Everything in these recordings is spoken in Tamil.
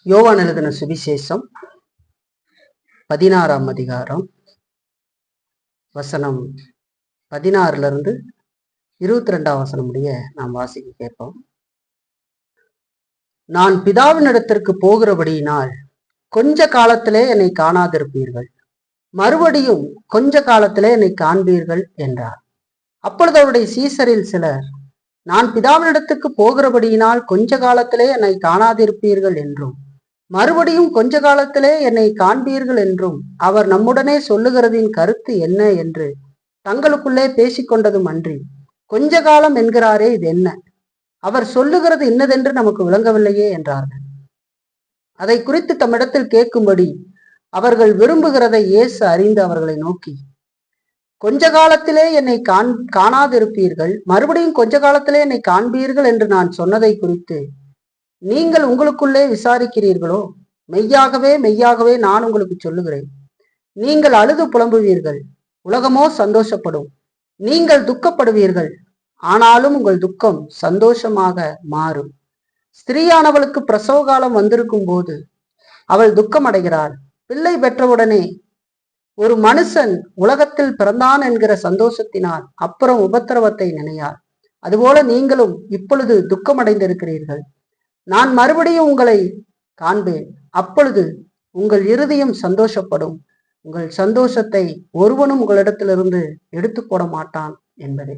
யோவான் எழுதின சுவிசேஷம் 16ஆம் அதிகாரம் வசனம் 16 22 வசனம் முடிய நாம் வாசிக்க கேட்போம். நான் பிதாவினிடத்திற்கு போகிறபடியினால் கொஞ்ச காலத்திலே என்னை காணாதிருப்பீர்கள், மறுபடியும் கொஞ்ச காலத்திலே என்னை காண்பீர்கள் என்றார். அப்பொழுது அவருடைய சீசரில் சிலர், நான் பிதாவினிடத்துக்கு போகிறபடியினால் கொஞ்ச காலத்திலே என்னை காணாதிருப்பீர்கள் என்றும் மறுபடியும் கொஞ்ச காலத்திலே என்னை காண்பீர்கள் என்றும் அவர் நம்முடனே சொல்லுகிறதின் கருத்து என்ன என்று தங்களுக்குள்ளே பேசிக்கொண்டதும் அன்றி, கொஞ்ச காலம் என்கிறாரே, இது என்ன? அவர் சொல்லுகிறது இன்னதென்று நமக்கு விளங்கவில்லையே என்றார்கள். அதை குறித்து தம்மிடத்தில் கேட்கும்படி அவர்கள் விரும்புகிறதை இயேசு அறிந்து அவர்களை நோக்கி, கொஞ்ச காலத்திலே என்னை காணாதிருப்பீர்கள், மறுபடியும் கொஞ்ச காலத்திலே என்னை காண்பீர்கள் என்று நான் சொன்னதை குறித்து நீங்கள் உங்களுக்குள்ளே விசாரிக்கிறீர்களோ? மெய்யாகவே மெய்யாகவே நான் உங்களுக்கு சொல்லுகிறேன், நீங்கள் அழுது புலம்புவீர்கள், உலகமோ சந்தோஷப்படும். நீங்கள் துக்கப்படுவீர்கள், ஆனாலும் உங்கள் துக்கம் சந்தோஷமாக மாறும். ஸ்திரீயானவளுக்கு பிரசவ காலம் வந்திருக்கும் போது அவள் துக்கம் அடைகிறாள். பிள்ளை பெற்றவுடனே ஒரு மனுஷன் உலகத்தில் பிறந்தான் என்கிற சந்தோஷத்தினால் அப்புறம் உபத்திரவத்தை நினையாள். அதுபோல நீங்களும் இப்பொழுது துக்கமடைந்திருக்கிறீர்கள். நான் மறுபடியும் உங்களை காண்பேன், அப்பொழுது உங்கள் இருதயம் சந்தோஷப்படும். உங்கள் சந்தோஷத்தை ஒருவனும் உங்களிடத்திலிருந்து எடுத்து போட மாட்டான் என்பதே.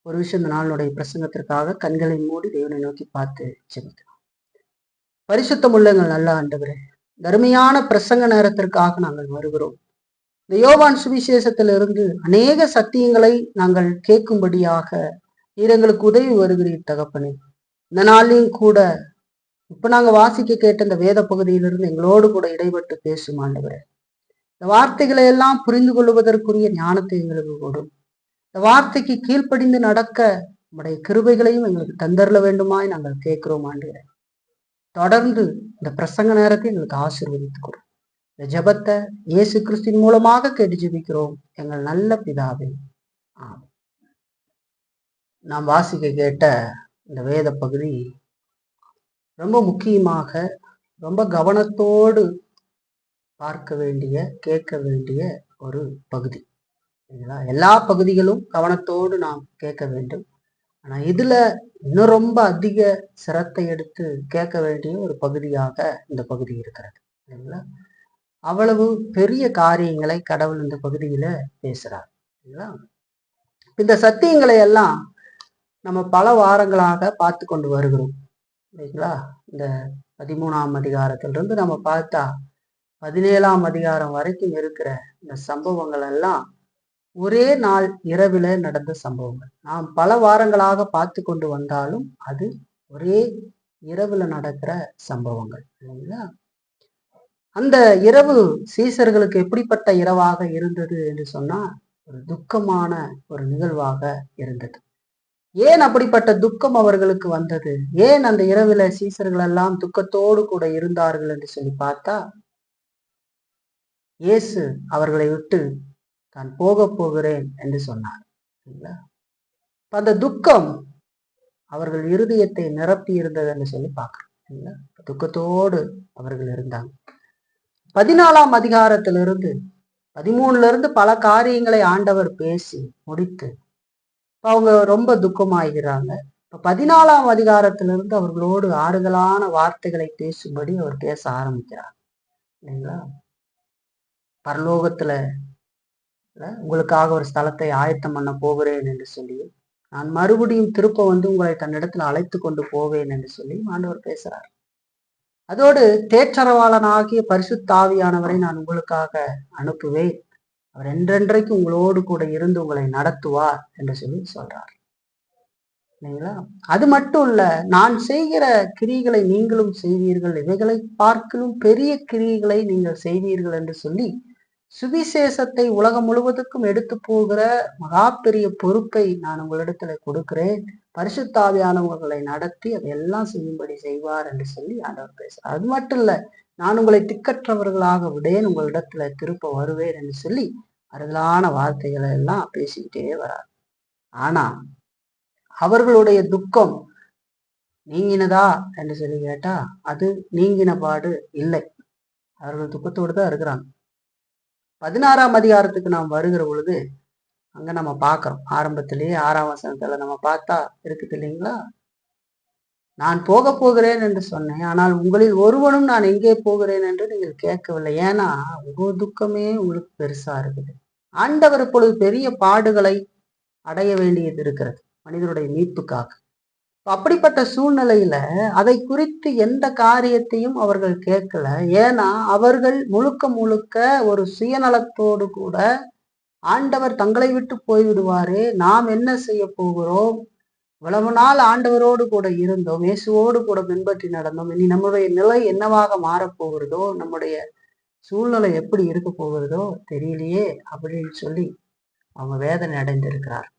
ஒரு விஷயம் இந்த நாளுடைய பிரசங்கத்திற்காக கண்களை மூடி தேவனை நோக்கி பார்த்து ஜெபிக்கலாம். பரிசுத்தமுள்ள எங்கள் நல்ல ஆண்டவரே, தர்மையான பிரசங்க நேரத்திற்காக நாங்கள் வருகிறோம். இந்த யோவான் சுவிசேஷத்திலிருந்து அநேக சத்தியங்களை நாங்கள் கேட்கும்படியாக நீர் எங்களுக்கு உதவி வருகிறீர் தகப்பனே. இந்த நாளையும் கூட இப்ப நாங்க வாசிக்க கேட்ட இந்த வேத பகுதியிலிருந்து எங்களோடு கூட இடைப்பட்டு பேசும் ஆண்டவரே. இந்த வார்த்தைகளை எல்லாம் புரிந்து கொள்வதற்குரிய ஞானத்தை எங்களுக்கு கொடும். இந்த வார்த்தைக்கு கீழ்ப்படிந்து நடக்க நம்முடைய கிருபைகளையும் எங்களுக்கு தந்தரல வேண்டுமாய் நாங்கள் கேட்கிறோம் ஆண்டவரே. தொடர்ந்து இந்த பிரசங்க நேரத்தை எங்களுக்கு ஆசீர்வதித்துக் கொடும். இந்த ஜெபத்தை இயேசு கிறிஸ்துவின் மூலமாக கேட்டு ஜெபிக்கிறோம் எங்கள் நல்ல பிதாவே, ஆமென். நாம் வாசிக்க கேட்ட இந்த வேத பகுதி ரொம்ப முக்கியமாக, ரொம்ப கவனத்தோடு பார்க்க வேண்டிய, கேட்க வேண்டிய ஒரு பகுதி. எல்லா பகுதிகளும் கவனத்தோடு நாம் கேட்க வேண்டும். ஆனா இதுல இன்னும் ரொம்ப அதிக சிரத்தை எடுத்து கேட்க வேண்டிய ஒரு பகுதியாக இந்த பகுதி இருக்கிறது. இல்லைங்களா? அவ்வளவு பெரிய காரியங்களை கடவுள் இந்த பகுதியில பேசுறார். இல்லைங்களா? இந்த சத்தியங்களை எல்லாம் நம்ம பல வாரங்களாக பார்த்து கொண்டு வருகிறோம். இல்லைங்களா? இந்த 13ஆம் அதிகாரத்திலிருந்து நம்ம பார்த்தா 17ஆம் அதிகாரம் வரைக்கும் இருக்கிற இந்த சம்பவங்கள் எல்லாம் ஒரே நாள் இரவில நடந்த சம்பவங்கள். நாம் பல வாரங்களாக பார்த்து கொண்டு வந்தாலும் அது ஒரே இரவுல நடக்கிற சம்பவங்கள். இல்லைங்களா? அந்த இரவு சீசர்களுக்கு எப்படிப்பட்ட இரவாக இருந்தது என்று சொன்னா, ஒரு துக்கமான ஒரு நிகழ்வாக இருந்தது. ஏன் அப்படிப்பட்ட துக்கம் அவர்களுக்கு வந்தது? ஏன் அந்த இரவில சீசர்கள் எல்லாம் துக்கத்தோடு கூட இருந்தார்கள் என்று சொல்லி பார்த்தா, இயேசு அவர்களை விட்டு தான் போக போகிறேன் என்று சொன்னார். அந்த துக்கம் அவர்கள் இருதயத்தை நிரப்பி இருந்தது என்று சொல்லி பார்க்கிறோம். துக்கத்தோடு அவர்கள் இருந்தாங்க. 14ஆம் அதிகாரத்திலிருந்து 13 பல காரியங்களை ஆண்டவர் பேசி முடித்து அவங்க ரொம்ப துக்கமாகிறாங்க. இப்ப 14ஆம் அதிகாரத்திலிருந்து அவர்களோடு ஆறுதலான வார்த்தைகளை பேசும்படி அவர் பேச ஆரம்பிக்கிறார். இல்லைங்களா? பரலோகத்துல உங்களுக்காக ஒரு ஸ்தலத்தை ஆயத்தம் பண்ண போகிறேன் என்று சொல்லி, நான் மறுபடியும் திருப்ப உங்களை தன்னிடத்துல அழைத்து கொண்டு போவேன் என்று சொல்லி ஆண்டவர் பேசுறார். அதோடு தேற்றரவாளனாகிய பரிசுத்த ஆவியானவரை நான் உங்களுக்காக அனுப்புவேன், அவர் என்றென்றைக்கு உங்களோடு கூட இருந்து உங்களை நடத்துவார் என்று சொல்லி சொல்றார். இல்லைங்களா? அது மட்டும் இல்ல, நான் செய்கிற கிரியைகளை நீங்களும் செய்வீர்கள், இவைகளை பார்க்கலும் பெரிய கிரியைகளை நீங்கள் செய்வீர்கள் என்று சொல்லி சுவிசேஷத்தை உலகம் முழுவதுக்கும் எடுத்து போகிற மகா பெரிய பொறுப்பை நான் உங்களிடத்துல கொடுக்கிறேன், பரிசுத்த ஆவியானவர்களை நடத்தி அதையெல்லாம் செய்யும்படி செய்வார் என்று சொல்லி ஆண்டவர் பேசுறார். அது மட்டும் இல்ல, நான் உங்களை திக்கற்றவர்களாக விடேன், உங்களிடத்துல திருப்ப வருவேன் என்று சொல்லி அருளான வார்த்தைகளை எல்லாம் பேசிக்கிட்டே வரார். ஆனா அவர்களுடைய துக்கம் நீங்கினதா என்று சொல்லி கேட்டா அது நீங்கின பாடு இல்லை. அவர்கள் துக்கத்தோடு தான் இருக்கிறாங்க. 16ஆம் அதிகாரத்துக்கு நாம் வருகிற பொழுது அங்க நம்ம பார்க்கிறோம். ஆரம்பத்திலேயே 6ஆம் வசனத்துல நம்ம பார்த்தா இருக்குது இல்லைங்களா? நான் போக போகிறேன் என்று சொன்னேன், ஆனால் உங்களில் ஒருவனும் நான் எங்கே போகிறேன் என்று நீங்கள் கேட்கவில்லை. ஏன்னா உங்க துக்கமே உங்களுக்கு பெருசா இருக்குது. ஆண்டவர் இப்பொழுது பெரிய பாடுகளை அடைய வேண்டியது இருக்கிறது மனிதனுடைய மீட்புக்காக. அப்படிப்பட்ட சூழ்நிலையில அதை குறித்து எந்த காரியத்தையும் அவர்கள் கேட்கல. ஏன்னா அவர்கள் முழுக்க முழுக்க ஒரு சுயநலத்தோடு கூட ஆண்டவர் தங்களை விட்டு போய்விடுவாரே, நாம் என்ன செய்ய போகிறோம், இவ்வளவு நாள் ஆண்டவரோடு கூட இருந்தோம், இயேசுவோடு கூட பின்பற்றி நடந்தோம், இனி நம்முடைய நிலை என்னவாக மாறப்போகிறதோ, நம்முடைய சூழ்நிலை எப்படி இருக்க போகிறதோ தெரியலையே அப்படின்னு சொல்லி அவங்க வேதனை அடைந்திருக்கிறார்.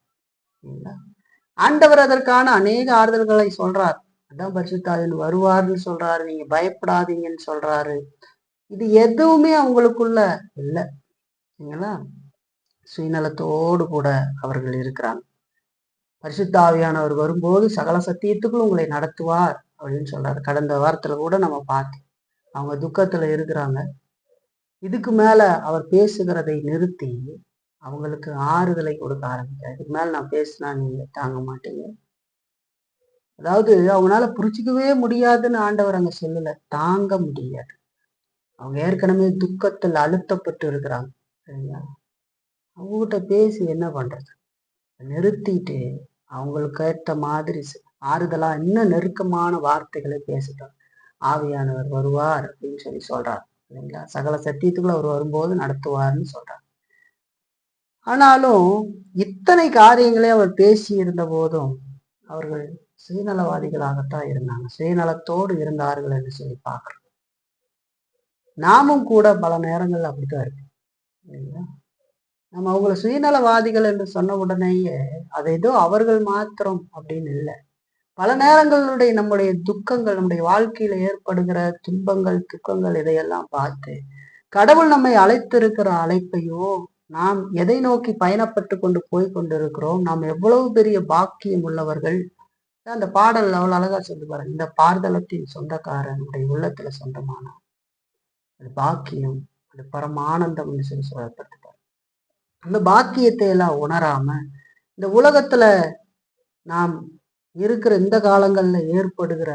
ஆண்டவர் அதற்கான அநேக ஆறுதல்களை சொல்றார். அதான் பரிசுத்தாவின் வருவார்னு சொல்றாரு, நீங்க பயப்படாதீங்கன்னு சொல்றாரு. இது எதுவுமே அவங்களுக்குள்ள இல்லை. சரிங்களா? சுயநலத்தோடு கூட அவர்கள் இருக்கிறாங்க. பரிசுத்தாவியானவர் வரும்போது சகல சத்தியத்துக்குள் உங்களை நடத்துவார் அப்படின்னு சொல்றாரு. கடந்த வாரத்துல கூட நம்ம பார்த்தோம். அவங்க துக்கத்துல இருக்கிறாங்க. இதுக்கு மேல அவர் பேசுகிறதை நிறுத்தி அவங்களுக்கு ஆறுதலை கொடுக்க ஆரம்பித்தார். இதுக்கு மேல நான் பேசினா நீங்க தாங்க மாட்டீங்க. அதாவது அவங்களால புரிஞ்சிக்கவே முடியாதுன்னு ஆண்டவர் அங்க சொல்லல, தாங்க முடியாது. அவங்க ஏற்கனவே துக்கத்தில் அழுத்தப்பட்டு இருக்கிறாங்க. சரிங்களா? அவங்ககிட்ட பேசி என்ன பண்றது? நிறுத்திட்டு அவங்களுக்கு ஏற்ற மாதிரி ஆறுதலா இன்னும் நெருக்கமான வார்த்தைகளை பேசிட்டார். ஆவியானவர் வருவார் அப்படின்னு சொல்லி சொல்றார் இல்லைங்களா? சகல சத்தியத்துக்குள்ள அவர் வரும்போது நடத்துவார்னு சொல்றார். ஆனாலும் இத்தனை காரியங்களே அவர் பேசி இருந்த போதும் அவர்கள் சுயநலவாதிகளாகத்தான் இருந்தாங்க, சுயநலத்தோடு இருந்தார்கள் என்று சொல்லி பார்க்கிறோம். நாமும் கூட பல நேரங்கள் அப்படித்தான் இருக்கு இல்லைங்களா? நம்ம அவங்கள சுயநலவாதிகள் என்று சொன்ன உடனேயே அது ஏதோ அவர்கள் மாத்திரம் அப்படின்னு இல்லை. பல நேரங்களுடைய நம்முடைய துக்கங்கள், நம்முடைய வாழ்க்கையில ஏற்படுகிற துன்பங்கள், துக்கங்கள் இதையெல்லாம் பார்த்து கடவுள் நம்மை அழைத்திருக்கிற அழைப்பையோ, நாம் எதை நோக்கி பயணப்பட்டு கொண்டு போய் கொண்டிருக்கிறோம், நாம் எவ்வளவு பெரிய பாக்கியம் உள்ளவர்கள். அந்த பாடல் அவ்வளவு அழகா சொல்லி பாருங்க, இந்த பார்தலத்தின் சொந்தக்காரன் உடைய உள்ளத்துல சொந்தமான அது பாக்கியம், அது பரமானந்தம் என்று சொல்லி சொல்லப்பட்டிருக்காரு. அந்த பாக்கியத்தை எல்லாம் உணராம இந்த உலகத்துல நாம் இருக்கிற இந்த காலங்கள்ல ஏற்படுகிற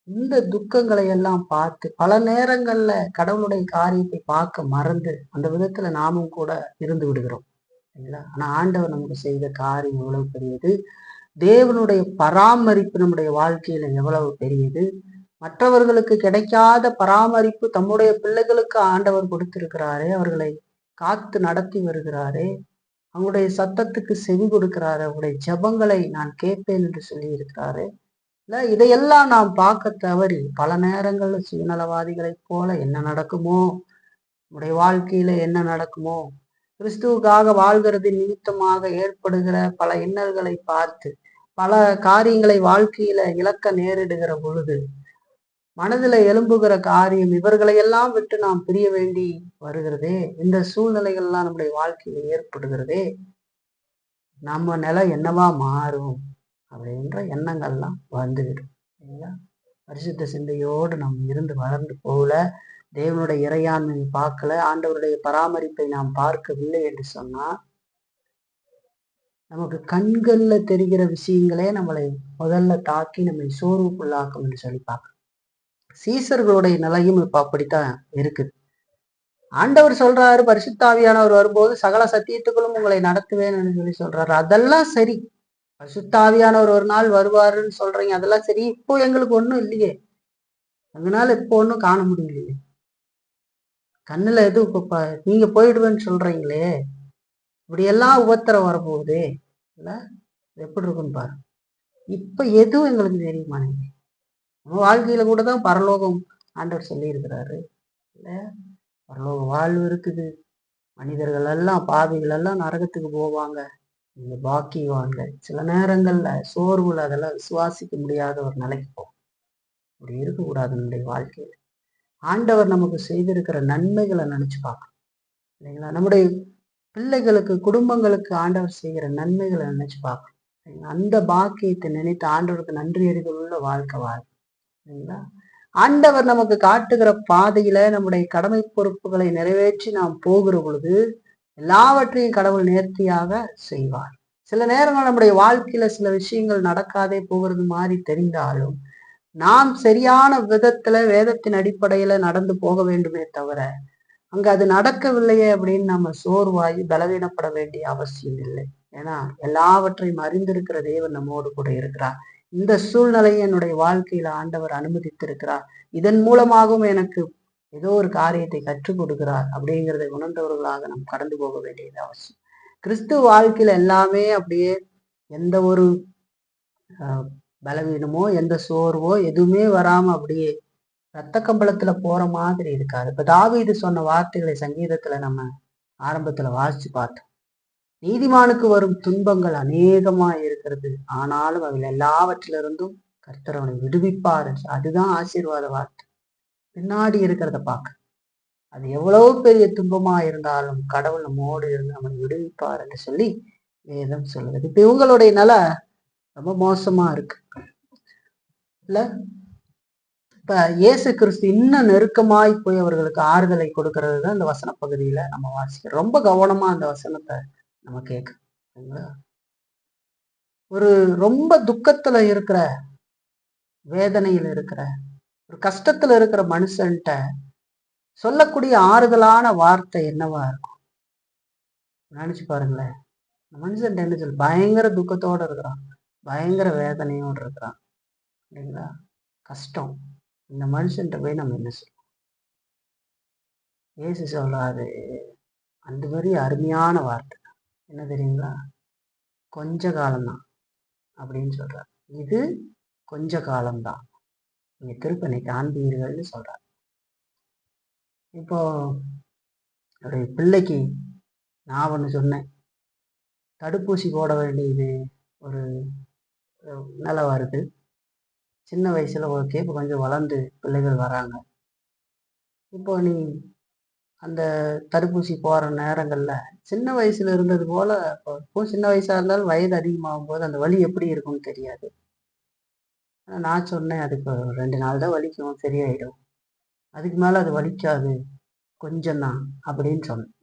இந்த துக்கங்களை எல்லாம் பார்த்து பல நேரங்கள்ல கடவுளுடைய காரியத்தை பார்க்க மறந்து அந்த விதத்துல நாமும் கூட இருந்து விடுகிறோம் இல்லைங்களா? ஆனா ஆண்டவர் நமக்கு செய்த காரியம் எவ்வளவு பெரியது, தேவனுடைய பராமரிப்பு நம்முடைய வாழ்க்கையில எவ்வளவு பெரியது, மற்றவர்களுக்கு கிடைக்காத பராமரிப்பு தம்முடைய பிள்ளைகளுக்கு ஆண்டவர் கொடுத்திருக்கிறாரே, அவர்களை காத்து நடத்தி வருகிறாரே, அவங்களுடைய சத்தத்துக்கு செவி கொடுக்கிறாரு, அவருடைய ஜெபங்களை நான் கேட்பேன் என்று சொல்லி இருக்கிறாரு. இல்ல இதையெல்லாம் நாம் பார்க்க தவறி பல நேரங்கள்ல சுயநலவாதிகளைப் போல என்ன நடக்குமோ, நம்முடைய வாழ்க்கையில என்ன நடக்குமோ, கிறிஸ்துவுக்காக வாழ்கிறது நிமித்தமாக ஏற்படுகிற பல இன்னல்களை பார்த்து பல காரியங்களை வாழ்க்கையில இழக்க நேரிடுகிற பொழுது மனதில் எழும்புகிற காரியம் இவர்களையெல்லாம் விட்டு நாம் பிரிய வேண்டி வருகிறதே, இந்த சூழ்நிலைகள்லாம் நம்முடைய வாழ்க்கையில ஏற்படுகிறதே, நம்ம நிலை என்னவா மாறும் அப்படின்ற எண்ணங்கள்லாம் வந்துவிடும் இல்லைங்களா? பரிசுத்த சிந்தையோடு நாம் இருந்து வளர்ந்து போகல, தேவனுடைய இறையாண்மையை பார்க்கல, ஆண்டவருடைய பராமரிப்பை நாம் பார்க்கவில்லை என்று சொன்னா நமக்கு கண்கள்ல தெரிகிற விஷயங்களே நம்மளை முதல்ல தாக்கி நம்மை சோர்வுக்குள்ளாக்கும் என்று சொல்லி பார்க்க. சீசர்களுடைய நிலையும் இப்ப அப்படித்தான் இருக்குது. ஆண்டவர் சொல்றாரு, பரிசுத்தாவியானவர் வரும்போது சகல சத்தியத்துக்களும் உங்களை நடத்துவேன் என்று சொல்லி சொல்றாரு. அதெல்லாம் சரி, பரிசுத்தாவியானவர் ஒரு நாள் வருவாருன்னு சொல்றீங்க, அதெல்லாம் சரி. இப்போ எங்களுக்கு ஒண்ணும் இல்லையே, அதனால இப்போ ஒன்றும் காண முடியலையே, கண்ணுல எதுவும் இப்ப நீங்க போயிடுவேன்னு சொல்றீங்களே, இப்படியெல்லாம் உபத்திரம் வரப்போகுதே இல்ல, எப்படி இருக்குன்னு பாரு. இப்ப எதுவும் எங்களுக்கு தெரியுமா? நம்ம வாழ்க்கையில கூட தான் பரலோகம் ஆண்டவர் சொல்லி இருக்கிறாரு இல்ல, பரலோக வாழ்வு இருக்குது, மனிதர்கள் எல்லாம் பாவிகள் எல்லாம் நரகத்துக்கு போவாங்க, நீங்க பாக்கியவாங்க. சில நேரங்கள்ல சோர்வுல அதெல்லாம் விசுவாசிக்க முடியாத ஒரு நிலைக்கு போகும். அப்படி இருக்கக்கூடாது நம்முடைய வாழ்க்கையில. ஆண்டவர் நமக்கு செய்திருக்கிற நன்மைகளை நினைச்சு பார்க்கணும் இல்லைங்களா? நம்முடைய பிள்ளைகளுக்கு, குடும்பங்களுக்கு ஆண்டவர் செய்கிற நன்மைகளை நினைச்சு பார்க்கணும். அந்த பாக்கியத்தை நினைத்து ஆண்டவருக்கு நன்றி அறிதல் உள்ள வாழ்க்கை சரிங்களா? ஆண்டவர் நமக்கு காட்டுகிற பாதையில நம்முடைய கடமை பொறுப்புகளை நிறைவேற்றி நாம் போகிற பொழுது எல்லாவற்றையும் கடவுள் நேர்த்தியாக செய்வார். சில நேரங்கள் நம்முடைய வாழ்க்கையில சில விஷயங்கள் நடக்காதே போகிறது மாதிரி தெரிந்தாலும் நாம் சரியான விதத்துல வேதத்தின் அடிப்படையில நடந்து போக வேண்டுமே தவிர அங்க அது நடக்கவில்லையே அப்படின்னு நம்ம சோர்வாகி பலவீனப்பட வேண்டிய அவசியம் இல்லை. ஏன்னா எல்லாவற்றையும் அறிந்திருக்கிற தேவன் நம்மோடு கூட இருக்கிறார். இந்த சூழ்நிலையை என்னுடைய வாழ்க்கையில ஆண்டவர் அனுமதித்திருக்கிறார். இதன் மூலமாகவும் எனக்கு ஏதோ ஒரு காரியத்தை கற்றுக் கொடுக்கிறார் அப்படிங்கிறதை உணர்ந்தவர்களாக நாம் கடந்து போக வேண்டியது அவசியம். கிறிஸ்துவ வாழ்க்கையில எல்லாமே அப்படியே எந்த ஒரு பலவீனமோ எந்த சோர்வோ எதுவுமே வராம அப்படியே ரத்த கம்பளத்துல போற மாதிரி இருக்காது. இப்ப தாவீது சொன்ன வார்த்தைகளை சங்கீதத்துல நம்ம ஆரம்பத்துல வாசிச்சு பார்த்தோம். நீதிமானுக்கு வரும் துன்பங்கள் அநேகமா இருக்கிறது, ஆனாலும் அதில் எல்லாவற்றிலிருந்தும் கர்த்தர் அவனை விடுவிப்பார். அதுதான் ஆசீர்வாத வார்த்தை. பின்னாடி இருக்கிறத பார்க்க அது எவ்வளவு பெரிய துன்பமா இருந்தாலும் கடவுள் நம்மோடு இருந்து அவனை விடுவிப்பார் என்று சொல்லி வேதம் சொல்லுது. இப்ப இவங்களுடைய நிலை ரொம்ப மோசமா இருக்கு இல்ல. இப்ப இயேசு கிறிஸ்து இன்னும் நெருக்கமாய் போய் அவர்களுக்கு ஆறுதலை கொடுக்கறது தான் இந்த வசன பகுதியில நம்ம வாசிக்கிறோம். ரொம்ப கவனமா அந்த வசனத்தை நம்ம கேட்க. ஒரு ரொம்ப துக்கத்துல இருக்கிற, வேதனையில இருக்கிற, ஒரு கஷ்டத்துல இருக்கிற மனுஷன்ட்ட சொல்லக்கூடிய ஆறுதலான வார்த்தை என்னவா இருக்கும் நினைச்சு பாருங்களேன். மனுஷன் என்ன சொல்லு, பயங்கர துக்கத்தோட இருக்கிறான், பயங்கர வேதனையோடு இருக்கிறான் இல்லைங்களா, கஷ்டம். இந்த மனுஷன்ட்ட போய் நம்ம என்ன சொல்லுவோம்? ஏசு சொல்றாரு அந்த மாதிரி அருமையான வார்த்தை என்ன தெரியுங்களா, கொஞ்ச காலம்தான் அப்படின்னு சொல்றாரு. இது கொஞ்ச காலம்தான், நீங்க திருப்பனை காண்பீர்கள்னு சொல்றாரு. இப்போ ஒரு பிள்ளைக்கு நான் ஒன்று சொன்னேன், தடுப்பூசி போட வேண்டியது ஒரு நிலை வருது. சின்ன வயசுல ஓகே, இப்போ கொஞ்சம் வளர்ந்து பிள்ளைகள் வராங்க. இப்போ நீ அந்த தடுப்பூசி போற நேரங்கள்ல சின்ன வயசுல இருந்தது போல இப்போ சின்ன வயசா இருந்தாலும் வயது அதிகமாகும் போது அந்த வலி எப்படி இருக்கும்னு தெரியாது. நான் சொன்னேன் அதுக்கு 2 நாள் தான் வலிக்கும், சரியாயிடும், அதுக்கு மேல அது வலிக்காது, கொஞ்சம் தான் அப்படின்னு சொன்னேன்.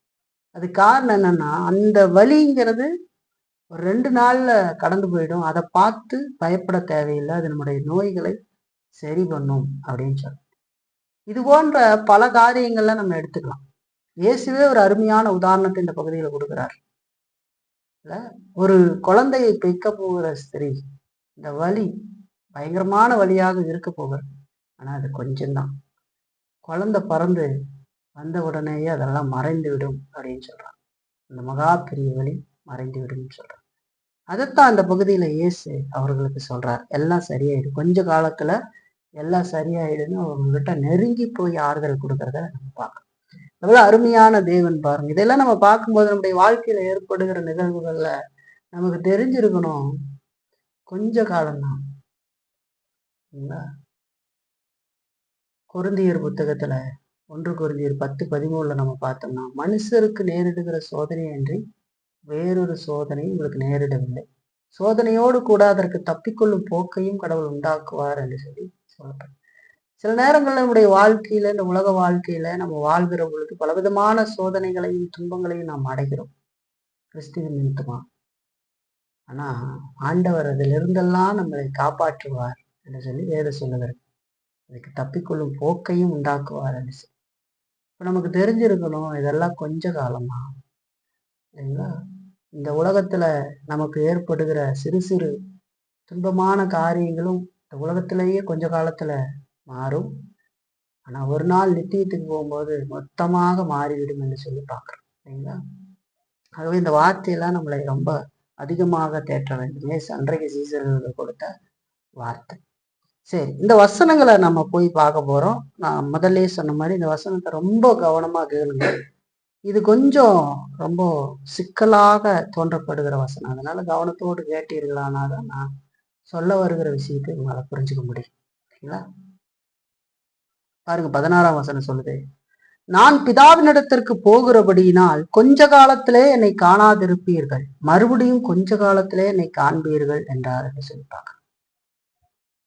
அது காரணம் என்னன்னா, அந்த வலிங்கிறது ஒரு 2 நாள்ல கடந்து போயிடும், அதை பார்த்து பயப்பட தேவையில்லை, அது நம்முடைய நோய்களை சரி பண்ணும் அப்படின்னு சொன்னேன். இது போன்ற பல காரியங்கள்ல நம்ம எடுத்துக்கலாம். இயேசுவே ஒரு அருமையான உதாரணத்தை இந்த பகுதியில் கொடுக்கிறார். ஒரு குழந்தையை பெக்க போகிற ஸ்திரீ, இந்த வலி பயங்கரமான வழியாக இருக்க போகிறது, ஆனா அது கொஞ்சம்தான், குழந்தை பறந்து வந்த உடனேயே அதெல்லாம் மறைந்து விடும் அப்படின்னு சொல்றான். அந்த மகா பெரிய வலி மறைந்து விடும் சொல்றான். அதைத்தான் அந்த பகுதியில இயேசு அவர்களுக்கு சொல்றார், எல்லாம் சரியாயிடும், கொஞ்ச காலத்துல எல்லாம் சரியாயிடுன்னு அவங்ககிட்ட நெருங்கி போய் ஆறுதல் கொடுக்கறத நம்ம பார்க்கணும். எவ்வளவு அருமையான தேவன் பாருங்க. இதெல்லாம் நம்ம பார்க்கும்போது நம்முடைய வாழ்க்கையில ஏற்படுகிற நிகழ்வுகள்ல நமக்கு தெரிஞ்சிருக்கணும், கொஞ்ச காலம்தான். கொரிந்தியர் புத்தகத்துல 1 கொரிந்தியர் 10:13 நம்ம பார்த்தோம்னா, மனுஷருக்கு நேரிடுகிற சோதனை அன்றி வேறொரு சோதனை உங்களுக்கு நேரிடவில்லை, சோதனையோடு கூட அதற்கு தப்பிக்கொள்ளும் போக்கையும் கடவுள் உண்டாக்குவார் என்று சொல்லி சொல்லப்படும். சில நேரங்கள்ல நம்முடைய வாழ்க்கையில, இந்த உலக வாழ்க்கையில நம்ம வாழ்கிற பொழுது பலவிதமான சோதனைகளையும் துன்பங்களையும் நாம் அடைகிறோம் கிறிஸ்துவின் நிமித்தமா. ஆனா ஆண்டவர் அதிலிருந்தெல்லாம் நம்மளை காப்பாற்றுவார் என்று சொல்லி வேதம் சொல்லுகிறது. அதுக்கு தப்பிக்கொள்ளும் போக்கையும் உண்டாக்குவார் என்று சொல்லி. இப்ப நமக்கு தெரிஞ்சிருக்கணும், இதெல்லாம் கொஞ்ச காலமா இல்லைங்களா. இந்த உலகத்துல நமக்கு ஏற்படுகிற சிறு சிறு துன்பமான காரியங்களும் இந்த உலகத்திலேயே கொஞ்ச காலத்துல மாறும், ஆனா ஒரு நாள் நித்தியத்துக்கு போகும்போது மொத்தமாக மாறிவிடும் என்று சொல்லி பார்க்கிறோம் இல்லைங்களா. ஆகவே இந்த வார்த்தையெல்லாம் நம்மளை ரொம்ப அதிகமாக தேற்ற வேண்டும். அன்றைக்கு சீசர்களுக்கு கொடுத்த வார்த்தை. சரி, இந்த வசனங்களை நம்ம போய் பார்க்க போறோம். நான் முதல்ல சொன்ன மாதிரி இந்த வசனத்தை ரொம்ப கவனமா கேளுங்க. இது கொஞ்சம் ரொம்ப சிக்கலாக தோன்றப்படுகிற வசனம், அதனால கவனத்தோடு கேட்டீர்களானாதான் நான் சொல்ல வருகிற விஷயத்தை உங்களால புரிஞ்சுக்க முடியும். சரிங்களா? பாருங்க, 16ஆம் வசனம் சொல்லுது, நான் பிதாவினிடத்திற்கு போகிறபடியினால் கொஞ்ச காலத்திலே என்னை காணாதிருப்பீர்கள், மறுபடியும் கொஞ்ச காலத்திலே என்னை காண்பீர்கள் என்றார் என்று சொல்லிப்பாங்க.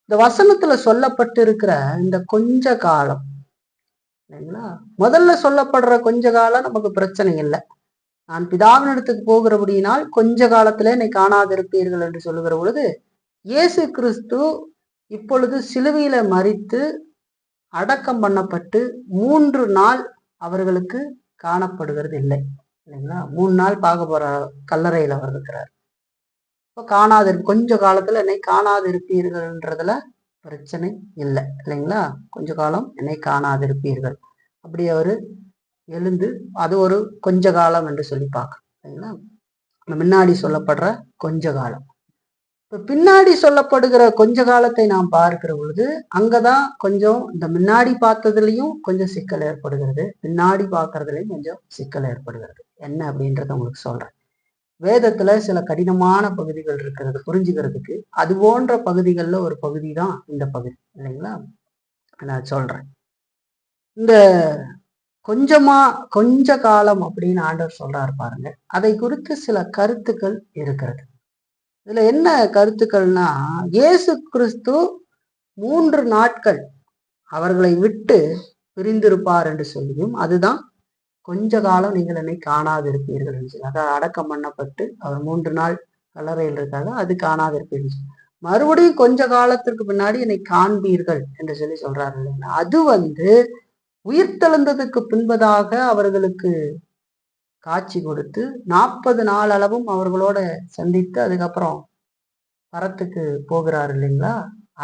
இந்த வசனத்துல சொல்லப்பட்டிருக்கிற இந்த கொஞ்ச காலம் இல்லைங்களா, முதல்ல சொல்லப்படுற கொஞ்ச காலம் நமக்கு பிரச்சனை இல்லை. நான் பிதாவினிடத்துக்கு போகிறபடியினால் கொஞ்ச காலத்திலே என்னை காணாதிருப்பீர்கள் என்று சொல்லுகிற பொழுது, இயேசு கிறிஸ்து இப்பொழுது சிலுவையில மரித்து அடக்கம் பண்ணப்பட்டு 3 நாள் அவர்களுக்கு காணப்படுகிறது இல்லை இல்லைங்களா. 3 நாள் பார்க்க போற கல்லறையில் அவர் இருக்கிறார். இப்போ கொஞ்ச காலத்துல என்னை காணாதிருப்பீர்கள்ன்றதுல பிரச்சனை இல்லை இல்லைங்களா. கொஞ்ச காலம் என்னை காணாதிருப்பீர்கள் அப்படி அவரு எழுந்து, அது ஒரு கொஞ்ச காலம் என்று சொல்லி பார்க்கணும் இல்லைங்களா. முன்னாடி சொல்லப்படுற கொஞ்ச காலம், இப்ப பின்னாடி சொல்லப்படுகிற கொஞ்ச காலத்தை நாம் பார்க்கிற பொழுது அங்கதான் கொஞ்சம் இந்த முன்னாடி பார்த்ததுலயும் கொஞ்சம் சிக்கல் ஏற்படுகிறது, பின்னாடி பார்க்கறதுலயும் கொஞ்சம் சிக்கல் ஏற்படுகிறது. என்ன அப்படின்றத உங்களுக்கு சொல்றேன். வேதத்துல சில கடினமான பகுதிகள் இருக்கிறது புரிஞ்சுக்கிறதுக்கு. அது போன்ற பகுதிகள்ல ஒரு பகுதி தான் இந்த பகுதி இல்லைங்களா. நான் சொல்றேன், இந்த கொஞ்ச காலம் அப்படின்னு ஆண்டவர் சொல்றாரு பாருங்க, அதை குறித்து சில கருத்துக்கள் இருக்கிறது. இதுல என்ன கருத்துக்கள்னா, இயேசு கிறிஸ்து 3 நாட்கள் அவர்களை விட்டு பிரிந்திருப்பார் என்று சொல்லியும், அதுதான் கொஞ்ச காலம் நீங்கள் என்னை காணாதிருப்பீர்கள் என்று சொல்லி, அதாவது அடக்கம் பண்ணப்பட்டு அவர் 3 நாள் கல்லறையில் இருக்காங்க, அது காணாதிருப்பீர்கள். மறுபடியும் கொஞ்ச காலத்திற்கு பின்னாடி என்னை காண்பீர்கள் என்று சொல்லி சொல்றாரு இல்லைங்களா. அது உயிர்த்தெழுந்ததுக்கு பின்பதாக அவர்களுக்கு காட்சி கொடுத்து 40 நாள் அளவும் அவர்களோட சந்தித்து அதுக்கப்புறம் பரத்துக்கு போகிறார் இல்லைங்களா.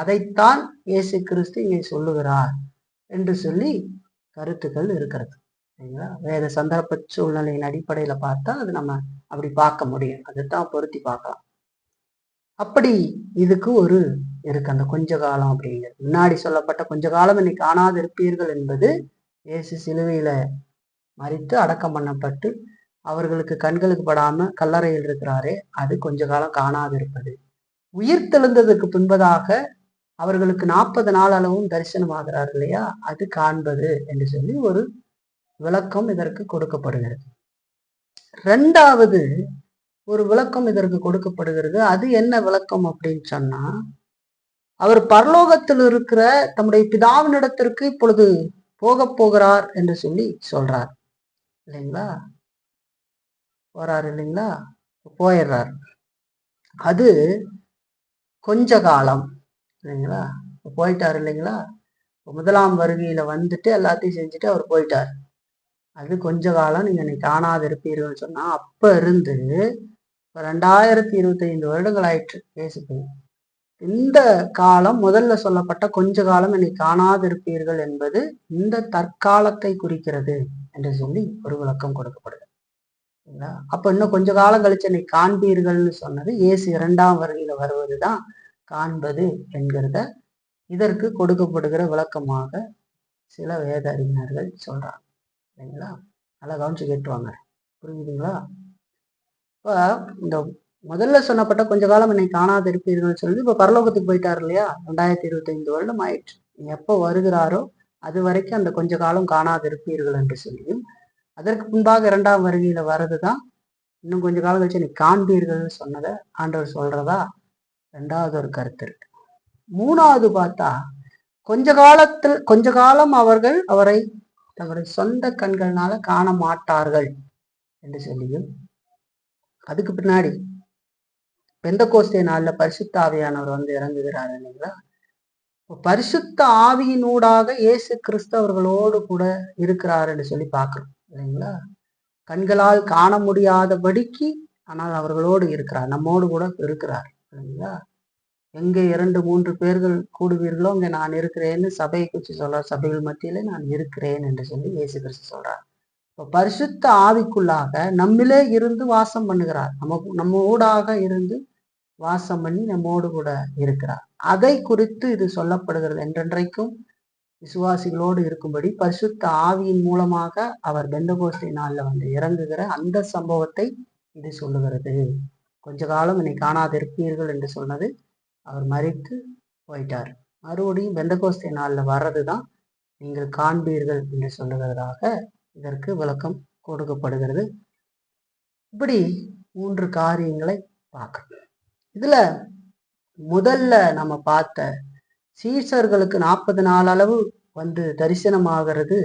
அதைத்தான் இயேசு கிறிஸ்து இங்கே சொல்லுகிறார் என்று சொல்லி கருத்துக்கள் இருக்கிறது இல்லைங்களா. வேற சந்தர்ப்ப சூழ்நிலையின் அடிப்படையில பார்த்தா அது நம்ம அப்படி பார்க்க முடியும், அதுதான் பொருத்தி பார்க்கலாம். அப்படி இதுக்கு ஒரு இருக்கு அந்த கொஞ்ச காலம் அப்படிங்கிறது. முன்னாடி சொல்லப்பட்ட கொஞ்ச காலம் என்னை காணாது இருப்பீர்கள் என்பது இயேசு சிலுவையில மரித்து அடக்கம் பண்ணப்பட்டு அவர்களுக்கு கண்களுக்கு படாம கல்லறையில் இருக்கிறாரே, அது கொஞ்ச காலம் காணாது இருப்பது. உயிர்த்தெழுந்ததுக்கு பின்பதாக அவர்களுக்கு 40 நாள் அளவும் தரிசனம் ஆகிறார் இல்லையா, அது காண்பது என்று சொல்லி ஒரு விளக்கம் இதற்கு கொடுக்கப்படுகிறது. 2வது ஒரு விளக்கம் இதற்கு கொடுக்கப்படுகிறது. அது என்ன விளக்கம் அப்படின்னு சொன்னா, அவர் பரலோகத்தில் இருக்கிற தம்முடைய பிதாவினிடத்திற்கு இப்பொழுது போகிறார் என்று சொல்லி சொல்றார் இல்லைங்களா. போறாரு இல்லைங்களா, போயிடுறார். அது கொஞ்ச காலம் இல்லைங்களா. போயிட்டார் இல்லைங்களா. 1ஆம் வருகையில வந்துட்டு எல்லாத்தையும் செஞ்சுட்டு அவர் போயிட்டார். அது கொஞ்ச காலம் நீங்க என்னை காணாது இருப்பீர்கள் சொன்னா, அப்ப இருந்து 2025 வருடங்கள் ஆயிற்று பேசுது. இந்த காலம் முதல்ல சொல்லப்பட்ட கொஞ்ச காலம் என்னை காணாது இருப்பீர்கள் என்பது இந்த தற்காலத்தை குறிக்கிறது என்று சொல்லி ஒரு விளக்கம் கொடுக்கப்படுது. அப்ப இன்னும் கொஞ்ச காலம் கழிச்சு என்னை காண்பீர்கள்னு சொன்னது இயேசு 2ஆம் வருகையில வருவதுதான் காண்பது என்கிறத இதற்கு கொடுக்கப்படுகிற விளக்கமாக சில வேத அறிஞர்கள் சொல்றாங்க இல்லைங்களா. நல்லா கவனிச்சு கேட்டுவாங்க, புரியுதுங்களா. இப்ப இந்த முதல்ல சொன்னப்பட்ட கொஞ்ச காலம் என்னை காணாது இருப்பீர்கள் சொல்லி இப்ப பரலோகத்துக்கு போயிட்டாரு இல்லையா. 2025 வருடம் ஆயிடுச்சு. எப்போ வருகிறாரோ அது வரைக்கும் அந்த கொஞ்ச காலம் காணாது இருப்பீர்கள் என்று சொல்லியும், அதற்கு முன்பாக 2ஆம் வருகையில வர்றதுதான் இன்னும் கொஞ்ச காலம் கழிச்சு நீ காண்பீர்கள்னு சொன்னதை ஆண்டவர் சொல்றதா 2வது ஒரு கருத்து இருக்கு. 3வது பார்த்தா கொஞ்ச காலம் அவர்கள் அவரை தங்களுடைய சொந்த கண்கள்னால காண மாட்டார்கள் என்று சொல்லியும், அதுக்கு பின்னாடி பெந்தகோஸ்தே நாள்ல பரிசுத்த ஆவியானவர் வந்து இறங்குகிறார் இல்லைங்களா. பரிசுத்த ஆவியினூடாக இயேசு கிறிஸ்தவர்களோடு கூட இருக்கிறார் என்று சொல்லி பார்க்கிறோம் இல்லைங்களா. கண்களால் காண முடியாதபடிக்கு ஆனால் அவர்களோடு இருக்கிறார், நம்மோடு கூட இருக்கிறார் இல்லைங்களா. எங்கே 2-3 பேர்கள் கூடுவீர்களோ அங்கே நான் இருக்கிறேன்னு சபையை குறித்து சொல்றார். சபைகள் மத்தியிலே நான் இருக்கிறேன் என்று சொல்லி இயேசு கிறிஸ்து சொல்றார். இப்போ பரிசுத்த ஆவிக்குள்ளாக நம்மிலே இருந்து வாசம் பண்ணுகிறார், நம்ம ஊடாக இருந்து வாசம் பண்ணி நம்மோடு கூட இருக்கிறார். அதை குறித்து இது சொல்லப்படுகிறது. என்றென்றைக்கும் விசுவாசிகளோடு இருக்கும்படி பரிசுத்த ஆவியின் மூலமாக அவர் பெந்தகோஸ்தே நாள்ல வந்து இறங்குகிற அந்த சம்பவத்தை இது சொல்லுகிறது. கொஞ்ச காலம் என்னை காணாதிருப்பீர்கள் என்று சொன்னது அவர் மரித்து போயிட்டார். மறுபடியும் பெந்தகோஸ்தே நாள்ல வர்றதுதான் நீங்கள் காண்பீர்கள் என்று சொல்லுகிறதாக இதற்கு விளக்கம் கொடுக்கப்படுகிறது. இப்படி 3 காரியங்களை பார்க்கணும். இதுல முதல்ல நம்ம பார்த்த சீஷர்களுக்கு 40 நாள் அளவு தரிசனமாகிறது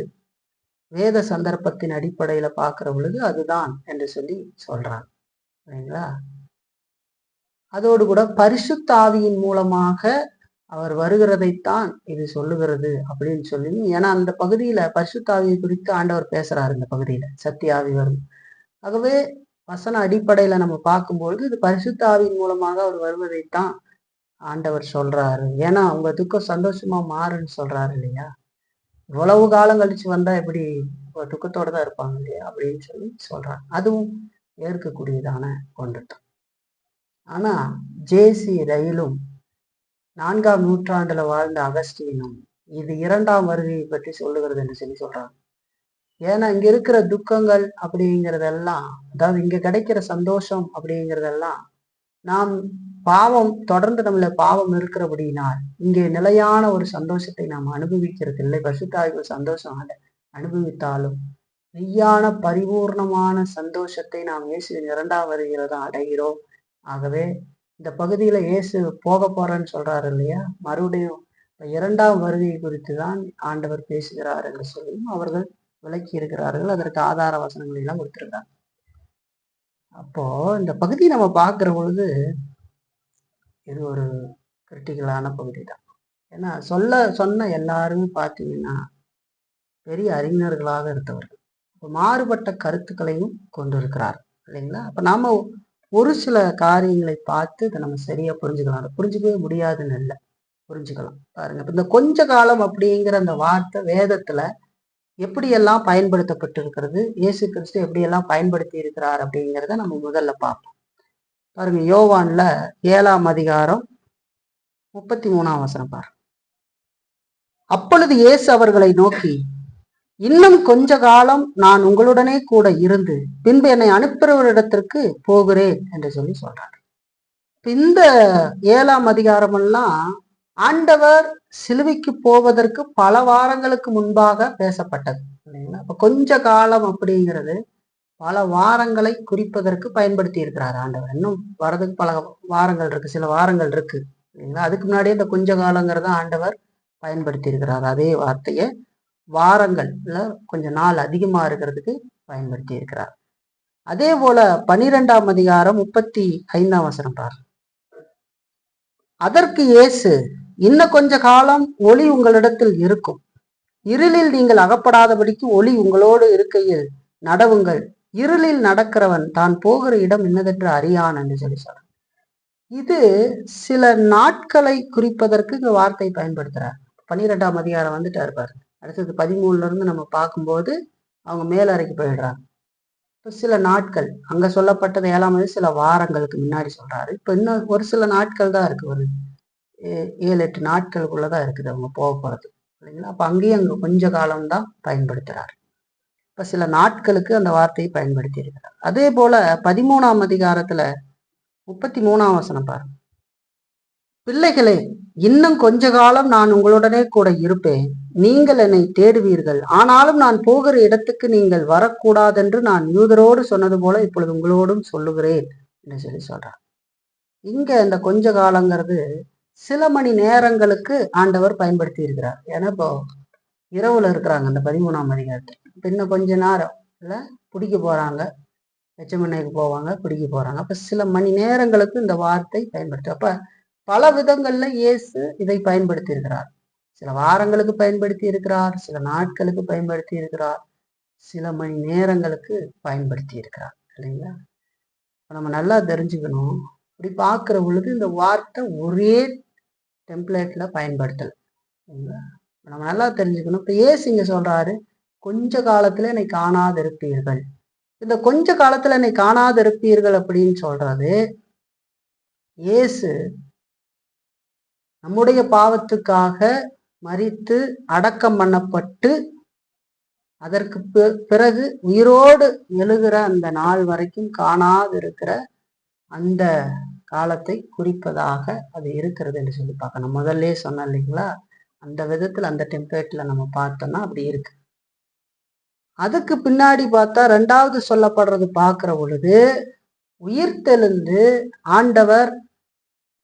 வேத சந்தர்ப்பத்தின் அடிப்படையில பார்க்கிற பொழுது அதுதான் என்று சொல்லி சொல்றாங்க. சரிங்களா? அதோடு கூட பரிசுத்த ஆவியின் மூலமாக அவர் வருகிறதைத்தான் இது சொல்லுகிறது அப்படின்னு சொல்லி, ஏன்னா அந்த பகுதியில பரிசுத்த ஆவியை குறித்து ஆண்டவர் பேசுறாரு. இந்த பகுதியில சத்திய ஆவி வரும். ஆகவே வசன அடிப்படையில நம்ம பார்க்கும்பொழுது இது பரிசுத்த ஆவியின் மூலமாக அவர் வருவதைத்தான் ஆண்டவர் சொல்றாரு. ஏன்னா உங்க துக்கம் சந்தோஷமா மாறுன்னு சொல்றாரு இல்லையா? இவ்வளவு காலம் கழிச்சு வந்தா எப்படி துக்கத்தோட தான் இருப்பாங்க இல்லையா அப்படின்னு சொல்லி சொல்றாங்க. அதுவும் ஏற்கக்கூடியதான ஒன்றுதான். ஆனா ஜேசி ரயிலும் 4ஆம் நூற்றாண்டுல வாழ்ந்த அகஸ்டீனும் இது 2ஆம் வருகையை பற்றி சொல்லுகிறது என்று சொல்லி சொல்றாங்க. ஏன்னா இங்க இருக்கிற துக்கங்கள் அப்படிங்கிறதெல்லாம், அதாவது இங்க கிடைக்கிற சந்தோஷம் அப்படிங்கிறதெல்லாம் நாம் தொடர்ந்து நம்மள பாவம் இருக்கிறபடினால் இங்கே நிலையான ஒரு சந்தோஷத்தை நாம் அனுபவிக்கிறது இல்லை. பரிசுத்த சந்தோஷம் அனுபவித்தாலும் மெய்யான பரிபூர்ணமான சந்தோஷத்தை நாம் இயேசுவின் 2ஆம் வருகையில தான் அடைகிறோம். ஆகவே இந்த பகுதியில இயேசு போக போறேன்னு சொல்றாரு இல்லையா? மறுபடியும் 2ஆம் வருகை குறித்து தான் ஆண்டவர் பேசுகிறார் என்று சொல்லியும் அவர்கள் விளக்கி இருக்கிறார்கள். அதற்கு ஆதார வசனங்களை எல்லாம் கொடுத்திருக்காங்க. அப்போ இந்த பகுதியை நம்ம பார்க்கிற பொழுது இது ஒரு கிரிட்டிக்கலான பகுதி தான். ஏன்னா சொன்ன எல்லாருமே பார்த்தீங்கன்னா பெரிய அறிஞர்களாக இருந்தவர்கள், மாறுபட்ட கருத்துக்களையும் கொண்டிருக்கிறார் இல்லைங்களா? அப்ப நாம ஒரு சில காரியங்களை பார்த்து இதை நம்ம சரியா புரிஞ்சுக்கலாம். புரிஞ்சுக்கவே முடியாதுன்னு இல்லை, புரிஞ்சுக்கலாம். பாருங்க, இப்ப இந்த கொஞ்ச காலம் அப்படிங்கிற அந்த வார்த்தை வேதத்துல எப்படியெல்லாம் பயன்படுத்தப்பட்டிருக்கிறது, இயேசு கிறிஸ்து எப்படியெல்லாம் பயன்படுத்தி இருக்கிறார் அப்படிங்கிறத நம்ம முதல்ல பார்ப்போம். பாருங்க, யோவான்ல 7ஆம் அதிகாரம் 33ஆம் வசனம் பாருங்க. அப்பொழுது இயேசு அவர்களை நோக்கி, இன்னும் கொஞ்ச காலம் நான் உங்களுடனே கூட இருந்து பின்பு என்னை அனுப்புகிறவரிடத்திற்கு போகிறேன் என்று சொல்லி சொல்றாரு. இந்த 7ஆம் அதிகாரம் எல்லாம் ஆண்டவர் சிலுவைக்கு போவதற்கு பல வாரங்களுக்கு முன்பாக பேசப்பட்டது இல்லைங்களா? அப்ப கொஞ்ச காலம் அப்படிங்கிறது பல வாரங்களை குறிப்பதற்கு பயன்படுத்தி இருக்கிறார் ஆண்டவர். இன்னும் வர்றதுக்கு பல வாரங்கள் இருக்கு, சில வாரங்கள் இருக்கு இல்லைங்களா? அதுக்கு முன்னாடியே இந்த கொஞ்ச காலங்கிறத ஆண்டவர் பயன்படுத்தி இருக்கிறார். அதே வார்த்தையை வாரங்கள்ல கொஞ்சம் நாள் அதிகமா இருக்கிறதுக்கு பயன்படுத்தி இருக்கிறார். அதே போல 12ஆம் அதிகாரம் 35ஆம் வசனம் பாரு. அதற்கு இயேசு, இன்னும் கொஞ்ச காலம் ஒளி உங்களிடத்தில் இருக்கும், இருளில் நீங்கள் அகப்படாதபடிக்கு ஒளி உங்களோடு இருக்கையில் நடவுங்கள், இருளில் நடக்கிறவன் தான் போகிற இடம் என்னதென்று அறியான் என்று சொல்லி சொல்ற. இது சில நாட்களை குறிப்பதற்கு இந்த வார்த்தை பயன்படுத்துறார். 12ஆம் அதிகாரம் வந்துட்டா இருப்பாரு. அடுத்தது 13ல இருந்து நம்ம பார்க்கும்போது அவங்க மேலறைக்கு போயிடுறாங்க. இப்போ சில நாட்கள் அங்க சொல்லப்பட்டது 7ஆம் சில வாரங்களுக்கு முன்னாடி சொல்றாரு. இப்ப இன்னும் ஒரு சில நாட்கள் தான் இருக்கு, ஒரு 7-8 நாட்களுக்குள்ளதான் இருக்குது அவங்க போக போறது இல்லைங்களா? அப்ப அங்கேயும் அங்க கொஞ்ச காலம்தான் பயன்படுத்துறாரு. இப்ப சில நாட்களுக்கு அந்த வார்த்தையை பயன்படுத்தி இருக்கிறார். அதே போல 13ஆம் அதிகாரத்துல 33ஆம் வசனம் பாருங்க. பிள்ளைகளே, இன்னும் கொஞ்ச காலம் நான் உங்களுடனே கூட இருப்பேன், நீங்கள் என்னை தேடுவீர்கள், ஆனாலும் நான் போகிற இடத்துக்கு நீங்கள் வரக்கூடாதென்று நான் யூதரோடு சொன்னது போல இப்பொழுது உங்களோடும் சொல்லுகிறேன் என்று சொல்லி சொல்றார். இங்க இந்த கொஞ்ச காலங்கிறது சில மணி நேரங்களுக்கு ஆண்டவர் பயன்படுத்தி இருக்கிறார். ஏன்னா இப்போ இரவுல இருக்கிறாங்க அந்த 13ஆம் அதிகாரத்தில். இன்னும் கொஞ்ச நேரம் இல்ல பிடிக்க போறாங்க, எச்சமண்ணைக்கு போவாங்க, பிடிக்க போறாங்க. அப்ப சில மணி நேரங்களுக்கு இந்த வார்த்தை பயன்படுத்து. அப்ப பல விதங்கள்ல இயேசு இதை பயன்படுத்தி இருக்கிறார். சில வாரங்களுக்கு பயன்படுத்தி இருக்கிறார், சில நாட்களுக்கு பயன்படுத்தி இருக்கிறார், சில மணி நேரங்களுக்கு பயன்படுத்தி இருக்கிறார் இல்லைங்களா? நம்ம நல்லா தெரிஞ்சுக்கணும். இப்படி பார்க்கிற பொழுது இந்த வார்த்தை ஒரே டெம்ப்ளேட்ல பயன்படுத்தல். நம்ம நல்லா தெரிஞ்சுக்கணும். இப்ப இயேசு இங்க சொல்றாரு, கொஞ்ச காலத்துல என்னை காணாதிருப்பீர்கள். இந்த கொஞ்ச காலத்துல என்னை காணாதிருப்பீர்கள் அப்படின்னு சொல்றது, இயேசு நம்முடைய பாவத்துக்காக மரித்து அடக்கம் பண்ணப்பட்டு அதற்கு பிறகு உயிரோடு எழுகிற அந்த நாள் வரைக்கும் காணாதிருக்கிற அந்த காலத்தை குறிப்பதாக அது இருக்கிறது என்று சொல்லி பார்க்கணும். முதல்ல சொன்ன இல்லைங்களா, அந்த விதத்துல அந்த டெம்ப்ளேட்ல நம்ம பார்த்தோம்னா அப்படி இருக்கு. அதுக்கு பின்னாடி பார்த்தா 2வது சொல்லப்படுறது பார்க்கிற பொழுது, உயிர்த்தெழுந்து ஆண்டவர்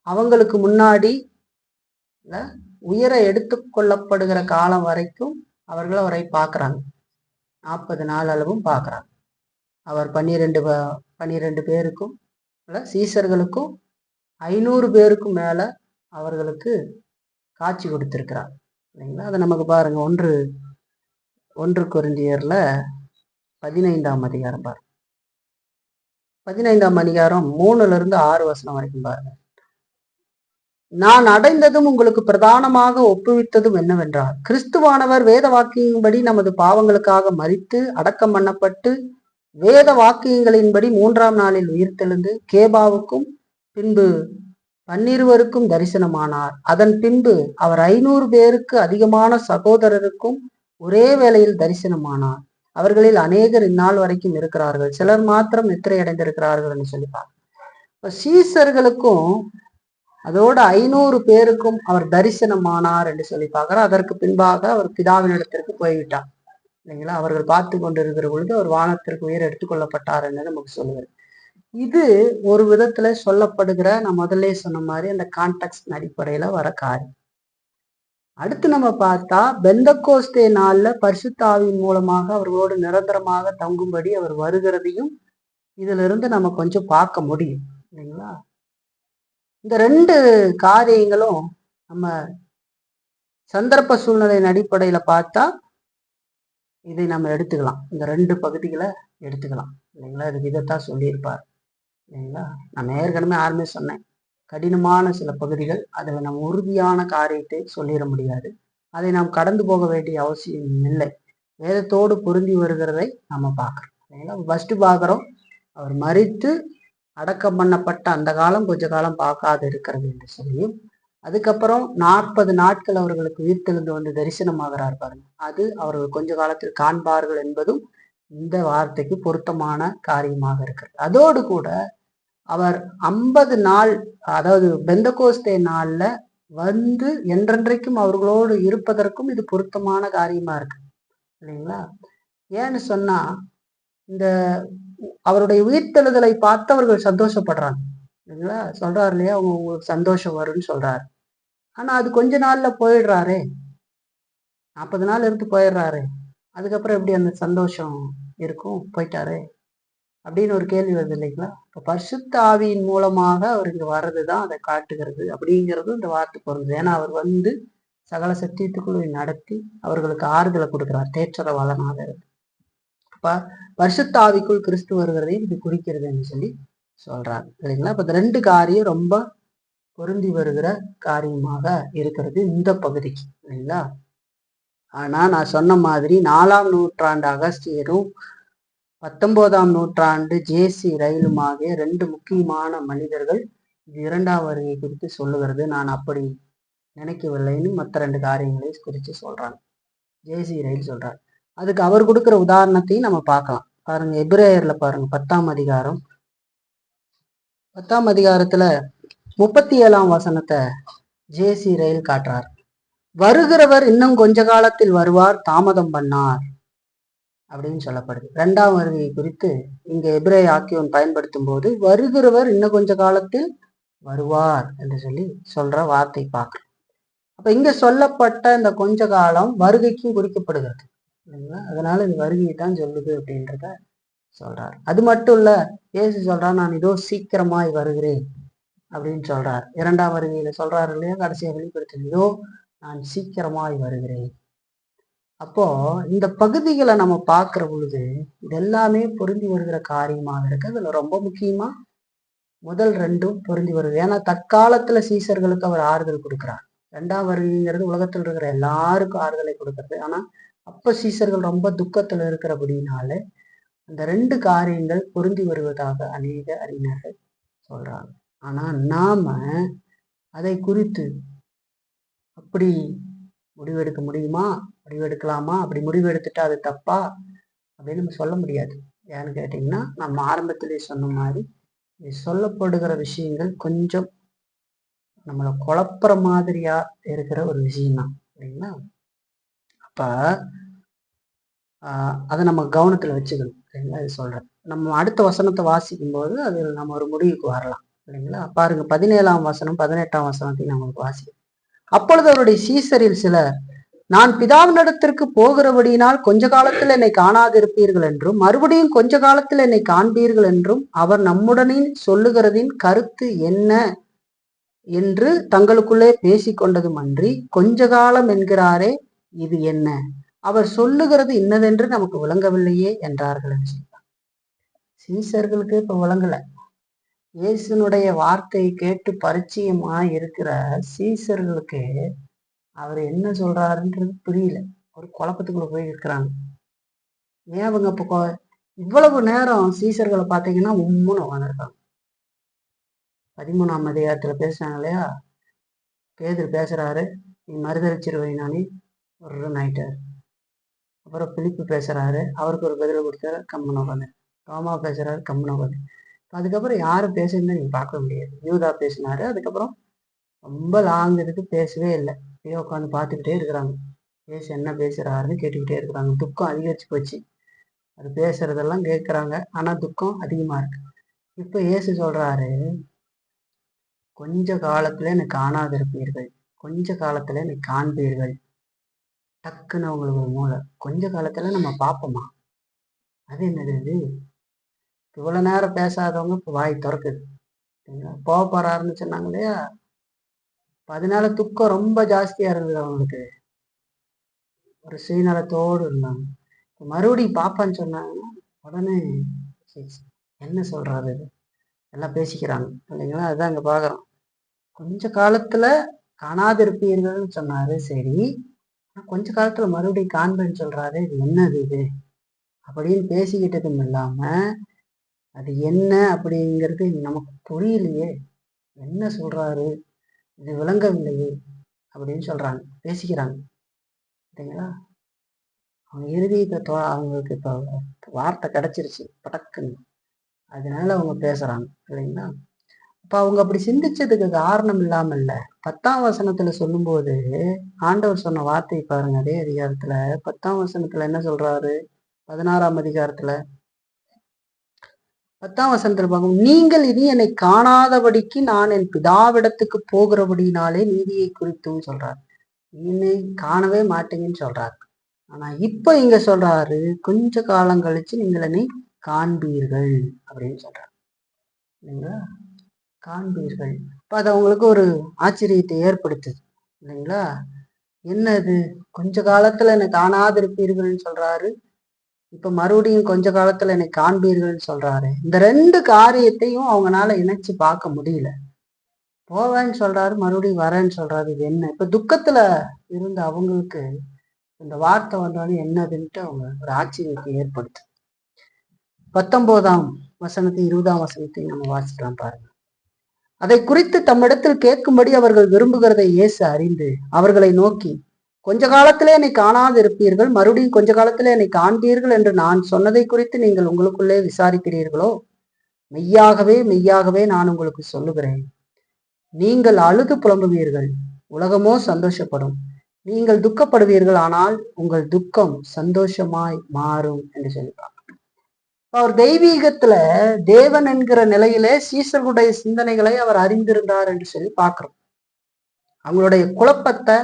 அவங்களுக்கு முன்னாடி உயர எடுத்து கொள்ளப்படுகிற காலம் வரைக்கும் அவர்கள் அவரை பார்க்குறாங்க. 40 நாள் அளவும் பார்க்குறாங்க. அவர் 12 பேருக்கும் சீசர்களுக்கும் 500 பேருக்கும் மேல அவர்களுக்கு காட்சி கொடுத்திருக்கிறார் இல்லைங்களா. அதை நமக்கு பாருங்க, 1 கொரிந்தியர்ல 15ஆம் அதிகாரம் பாருங்க. 15ஆம் அதிகாரம் 3-6 வசனம் வரைக்கும் பாருங்க. நான் அடைந்ததும் உங்களுக்கு பிரதானமாக ஒப்புவித்ததும் என்னவென்றால், கிறிஸ்துவானவர் வேத வாக்கியங்களின்படி நமது பாவங்களுக்காக மரித்து அடக்கம் பண்ணப்பட்டு வேத வாக்கியங்களின்படி 3ஆம் நாளில் உயிர்த்தெழுந்து கேபாவுக்கும் பின்பு 12 தரிசனமானார். அதன் பின்பு அவர் 500 பேருக்கு அதிகமான சகோதரருக்கும் ஒரே வேளையில் தரிசனமானார். அவர்களில் அநேகர் இந்நாள் வரைக்கும் இருக்கிறார்கள், சிலர் மாத்திரம் நித்திரை அடைந்திருக்கிறார்கள் என்று சொல்லிப்பார். இப்ப சீசர்களுக்கும் அதோட 500 பேருக்கும் அவர் தரிசனமானார் என்று சொல்லி பார்க்கிறார். அதற்கு பின்பாக அவர் பிதாவினிடத்திற்கு போய்விட்டார் இல்லைங்களா. அவர்கள் பார்த்து கொண்டிருக்கிற பொழுது அவர் வானத்திற்கு உயர் எடுத்துக்கொள்ளப்பட்டார் என்று நமக்கு சொல்லுவார். இது ஒரு விதத்துல சொல்லப்படுகிற, நான் முதல்ல சொன்ன மாதிரி அந்த கான்டெக்ஸ்ட் அடிப்படையில வர காரியம். அடுத்து நம்ம பார்த்தா பெந்தகோஸ்தே நாள்ல பரிசுத்த ஆவியின் மூலமாக அவர்களோடு நிரந்தரமாக தங்கும்படி அவர் வருகிறதையும் இதுல இருந்து நம்ம கொஞ்சம் பார்க்க முடியும் இல்லைங்களா. இந்த 2 காரியங்களும் நம்ம சந்தர்ப்ப சூழ்நிலையின் அடிப்படையில பார்த்தா இதை நம்ம எடுத்துக்கலாம். இந்த 2 பகுதிகளை எடுத்துக்கலாம் இல்லைங்களா. இதுக்கு இதைத்தான் சொல்லியிருப்பார் இல்லைங்களா. நான் ஏற்கனவே ஆரம்பி சொன்னேன், கடினமான சில பகுதிகள், அதில் நம்ம உறுதியான காரியத்தை சொல்லிட முடியாது. அதை நாம் கடந்து போக வேண்டிய அவசியம் இல்லை. வேதத்தோடு பொருந்தி வருகிறதை நம்ம பார்க்குறோம் இல்லைங்களா. ஃபர்ஸ்ட் பார்க்குறோம், அவர் மரித்து அடக்கம் பண்ணப்பட்ட அந்த காலம் கொஞ்ச காலம் பார்க்காது இருக்கிறது என்று சொல்லியும், அதுக்கப்புறம் 40 நாட்கள் அவர்களுக்கு உயிர்த்தெழுந்து வந்து தரிசனமாகிறார் பாருங்க. அது அவர்கள் கொஞ்ச காலத்தில் காண்பார்கள் என்பதும் இந்த வார்த்தைக்கு பொருத்தமான காரியமாக இருக்கிறது. அதோடு கூட அவர் 50 நாள், அதாவது பெந்தகோஸ்தே நாள்ல வந்து என்றென்றைக்கும் அவர்களோடு இருப்பதற்கும் இது பொருத்தமான காரியமா இருக்கு இல்லைங்களா. ஏன்னு சொன்னா, இந்த அவருடைய உயிர்த்தெழுதலை பார்த்து அவர்கள் சந்தோஷப்படுறாங்க இல்லைங்களா. சொல்றாரு இல்லையா, உங்களுக்கு சந்தோஷம் வரும்னு சொல்றாரு. ஆனா அது கொஞ்ச நாள்ல போயிடுறாரே, 40 நாள் இருந்து போயிடுறாரு. அதுக்கப்புறம் எப்படி அந்த சந்தோஷம் இருக்கும், போயிட்டாரு அப்படின்னு ஒரு கேள்வி வருது இல்லைங்களா. இப்போ பரிசுத்த ஆவியின் மூலமாக அவர் இங்க வர்றதுதான் அதை காட்டுகிறது அப்படிங்கிறது இந்த வார்த்தை பொருந்தது. ஏன்னா அவர் வந்து சகல சத்தியத்துக்குள்ள நடத்தி அவர்களுக்கு ஆறுதலை கொடுக்கிறார், தேற்றரவாளனாக இருக்கு. அப்ப பரிசுத்த ஆவிக்குள் கிறிஸ்து வருகிறதையும் இது குறிக்கிறதுன்னு சொல்லி சொல்றாங்க இல்லைங்களா. இப்ப இந்த 2 காரியம் ரொம்ப பொருந்தி வருகிற காரியமாக இருக்கிறது இந்த பகுதிக்கு இல்லைங்களா. ஆனா நான் சொன்ன மாதிரி 4ஆம் நூற்றாண்டு அகஸ்தியரும் 19ஆம் நூற்றாண்டு ஜேசி ரயிலும் ஆகிய 2 முக்கியமான மனிதர்கள் இது 2ஆம் வருகை குறித்து சொல்லுகிறது. நான் அப்படி நினைக்கவில்லைன்னு மற்ற 2 காரியங்களை குறித்து சொல்றாங்க. ஜேசி ரயில் சொல்றாரு. அதுக்கு அவர் கொடுக்குற உதாரணத்தையும் நம்ம பார்க்கலாம். பாருங்க, எபிரேயர்ல பாருங்க 10ஆம் அதிகாரம் 10ஆம் அதிகாரத்துல 37ஆம் வசனத்தை ஜேசி ரயில் காட்டுறார். வருகிறவர் இன்னும் கொஞ்ச காலத்தில் வருவார், தாமதம் பண்ணார் அப்படின்னு சொல்லப்படுது. 2ஆம் வருகை குறித்து இங்க எபிரேய ஆக்கியோன் பயன்படுத்தும் போது வருகிறவர் இன்னும் கொஞ்ச காலத்தில் வருவார் என்று சொல்லி சொல்ற வார்த்தை பார்க்கிறோம். அப்ப இங்க சொல்லப்பட்ட இந்த கொஞ்ச காலம் வருகைக்கும் குறிக்கப்படுகிறது இல்லைங்களா. அதனால இது வருகையை தான் சொல்லுது அப்படின்றத சொல்றார். அது மட்டும் இல்ல, இயேசு சொல்றார், நான் இதோ சீக்கிரமாய் வருகிறேன் அப்படின்னு சொல்றார். 2ஆம் வருகையில சொல்றாரு இல்லையா, கடைசியா வெளிப்படுத்த, இதோ நான் சீக்கிரமாய் வருகிறேன். அப்போ இந்த பகுதிகளை நம்ம பார்க்கிற பொழுது இது எல்லாமே பொருந்தி வருகிற காரியமாக இருக்கு. அதுல ரொம்ப முக்கியமா முதல் 2ம் பொருந்தி வருது. ஏன்னா தற்காலத்துல சீசர்களுக்கு அவர் ஆறுதல் கொடுக்கிறார். 2ஆம் வருகைங்கிறது உலகத்தில் இருக்கிற எல்லாருக்கும் ஆறுதலை கொடுக்கறது. ஆனா அப்ப சீசர்கள் ரொம்ப துக்கத்துல இருக்கிறபடினால அந்த 2 காரியங்கள் பொருந்தி வருவதாக அநேக அறிஞர்கள் சொல்றாங்க. ஆனா நாம அதை குறித்து அப்படி முடிவெடுக்க முடியுமா, முடிவெடுக்கலாமா, அப்படி முடிவெடுத்துட்டா அது தப்பா அப்படின்னு நம்ம சொல்ல முடியாது. ஏன்னு கேட்டீங்கன்னா, நம்ம ஆரம்பத்திலே சொன்ன மாதிரி சொல்லப்படுகிற விஷயங்கள் கொஞ்சம் நம்மளை குழப்புற மாதிரியா இருக்கிற ஒரு விஷயம்தான் சரிங்களா? அப்ப அதை நம்ம கவனத்துல வச்சுக்கணும். சரிங்களா? இது சொல்றேன். நம்ம அடுத்த வசனத்தை வாசிக்கும் போது அதில் நம்ம ஒரு முடிவுக்கு வரலாம். சரிங்களா? பாருங்க, 17ஆம் வசனம் 18ஆம் வசனத்தையும் நம்மளுக்கு வாசிக்கும். அப்பொழுது அவருடைய சீசரில் சிலர், நான் பிதாவினிடத்திற்கு போகிறபடியினால் கொஞ்ச காலத்தில் என்னை காணாதிருப்பீர்கள் என்றும் மறுபடியும் கொஞ்ச காலத்தில் என்னை காண்பீர்கள் என்றும் அவர் நம்முடனே சொல்லுகிறதின் கருத்து என்ன என்று தங்களுக்குள்ளே பேசிக்கொண்டதும் அன்றி, கொஞ்ச காலம் என்கிறாரே, இது என்ன? அவர் சொல்லுகிறது இன்னதென்று நமக்கு விளங்கவில்லையே என்றார்கள் என்று சொல்றார். சீசர்களுக்கு இப்ப விளங்கல. இயேசுனுடைய வார்த்தையை கேட்டு பரிச்சயமா இருக்கிற சீசர்களுக்கு அவர் என்ன சொல்றாருன்றது புரியல. ஒரு குழப்பத்துக்குள்ள போய் இருக்கிறாங்க. ஏன் அவங்க இப்ப இவ்வளவு நேரம் சீசர்களை பார்த்தீங்கன்னா உம்முன்னு உட்காந்துருக்காங்க. 13ஆம் அதிகாரத்துல பேசுறாங்க இல்லையா? பேதுரு பேசுறாரு, நீ மறுதளிச்சிருவை நானே ஒரு நைட்டார். அப்புறம் பிலிப்பு பேசுறாரு, அவருக்கு ஒரு பதில் கொடுத்தாரு, கம்முன்னு உட்காந்து. தோமா பேசுறாரு, கம்முன்னு உட்காந்து. அதுக்கப்புறம் யாரும் பேசுறதுன்னு நீங்க பார்க்க முடியாது. யூதா பேசினாரு, அதுக்கப்புறம் ரொம்ப லாங் இதுக்கு பேசவே இல்லை. அப்படியே உட்காந்து பார்த்துக்கிட்டே இருக்கிறாங்க. பேச என்ன பேசுறாருன்னு கேட்டுக்கிட்டே இருக்கிறாங்க. துக்கம் அதிகரிச்சு போச்சு. அது பேசுறதெல்லாம் கேட்குறாங்க, ஆனா துக்கம் அதிகமா இருக்கு. இப்ப இயேசு சொல்றாரு, கொஞ்ச காலத்துல என்னை காணாதிருப்பீர்கள், கொஞ்ச காலத்துல என்னை காண்பீர்கள். டக்குன்னு அவங்களுக்கு ஒரு மூளை, கொஞ்ச காலத்துல நம்ம பார்ப்போமா? அது என்னது இது? இவ்வளவு நேரம் பேசாதவங்க இப்ப வாய் திறக்குது. போக போறாருன்னு சொன்னாங்க இல்லையா? அதனால துக்கம் ரொம்ப ஜாஸ்தியா இருந்தது அவங்களுக்கு. ஒரு சுயநலத்தோடு இருந்தாங்க. மறுபடியும் பாப்பான்னு சொன்னாங்கன்னா உடனே என்ன சொல்றாரு, எல்லாம் பேசிக்கிறாங்க இல்லைங்களா? அதுதான் அங்க பாக்குறோம். கொஞ்ச காலத்துல காணாதிருப்பீர்கள்னு சொன்னாரு, சரி. கொஞ்ச காலத்துல மறுபடியும் காண்பேன்னு சொல்றாரு, இது என்னது இது அப்படின்னு பேசிக்கிட்டதும் இல்லாம அது என்ன அப்படிங்கிறது நமக்கு புரியலையே, என்ன சொல்றாரு, இது விளங்கவில்லையே அப்படின்னு சொல்றாங்க, பேசிக்கிறாங்க. சரிங்களா? அவங்க இறுதியத்தை அவங்களுக்கு இப்போ வார்த்தை கிடைச்சிருச்சு படக்குன்னு, அதனால அவங்க பேசுறாங்க இல்லைங்களா? அப்ப அவங்க அப்படி சிந்திச்சதுக்கு காரணம் இல்லாம இல்ல. 10ஆம் வசனத்துல சொல்லும்போது ஆண்டவர் சொன்ன வார்த்தை பாருங்க. அதே அதிகாரத்துல 10ஆம் வசனத்துல என்ன சொல்றாரு? 16ஆம் அதிகாரத்துல 10ஆம் வசனத்துல பார்க்கும், நீங்கள் இனி என்னை காணாதபடிக்கு நான் என் பிதாவிடத்துக்கு போகிறபடினாலே நீதியை குறித்தும் சொல்றாரு. என்னை காணவே மாட்டீங்கன்னு சொல்றாரு. ஆனா இப்ப இங்க சொல்றாரு, கொஞ்ச காலம் கழிச்சு நீங்கள் என்னை காண்பீர்கள் அப்படின்னு சொல்றாரு. இல்லைங்களா? காண்பீர்கள். இப்ப அது அவங்களுக்கு ஒரு ஆச்சரியத்தை ஏற்படுத்துது இல்லைங்களா? என்னது, கொஞ்ச காலத்துல என்னை காணாதிருப்பீர்கள்னு சொல்றாரு, இப்ப மறுபடியும் கொஞ்ச காலத்துல என்னை காண்பீர்கள்னு சொல்றாரு. இந்த ரெண்டு காரியத்தையும் அவங்களால இணைச்சு பார்க்க முடியல. போவேன்னு சொல்றாரு, மறுபடியும் வரேன்னு சொல்றாரு, இது என்ன? இப்ப துக்கத்துல இருந்த அவங்களுக்கு இந்த வார்த்தை வந்தாலும் என்னதுன்ட்டு அவங்க ஒரு ஆச்சரியத்தை ஏற்படுத்து. 19ஆம் வசனத்தையும் 20ஆம் வசனத்தையும் நம்ம வாசிக்கலாம் பாருங்க. அதை குறித்து தம்மிடத்தில் கேட்கும்படி அவர்கள் விரும்புகிறதை இயேசு அறிந்து அவர்களை நோக்கி, கொஞ்ச காலத்திலே என்னை காணாது இருப்பீர்கள், மறுபடியும் கொஞ்ச காலத்திலே என்னை காண்பீர்கள் என்று நான் சொன்னதை குறித்து நீங்கள் உங்களுக்குள்ளே விசாரிக்கிறீர்களோ? மெய்யாகவே மெய்யாகவே நான் உங்களுக்கு சொல்லுகிறேன், நீங்கள் அழுது புலம்புவீர்கள், உலகமோ சந்தோஷப்படும். நீங்கள் துக்கப்படுவீர்கள், ஆனால் உங்கள் துக்கம் சந்தோஷமாய் மாறும் என்று சொல்லிப்பாங்க. அவர் தெய்வீகத்துல தேவன் என்கிற நிலையிலே சீசர்களுடைய சிந்தனைகளை அவர் அறிந்திருந்தார் என்று சொல்லி பார்க்கிறோம். அவங்களுடைய குழப்பத்தை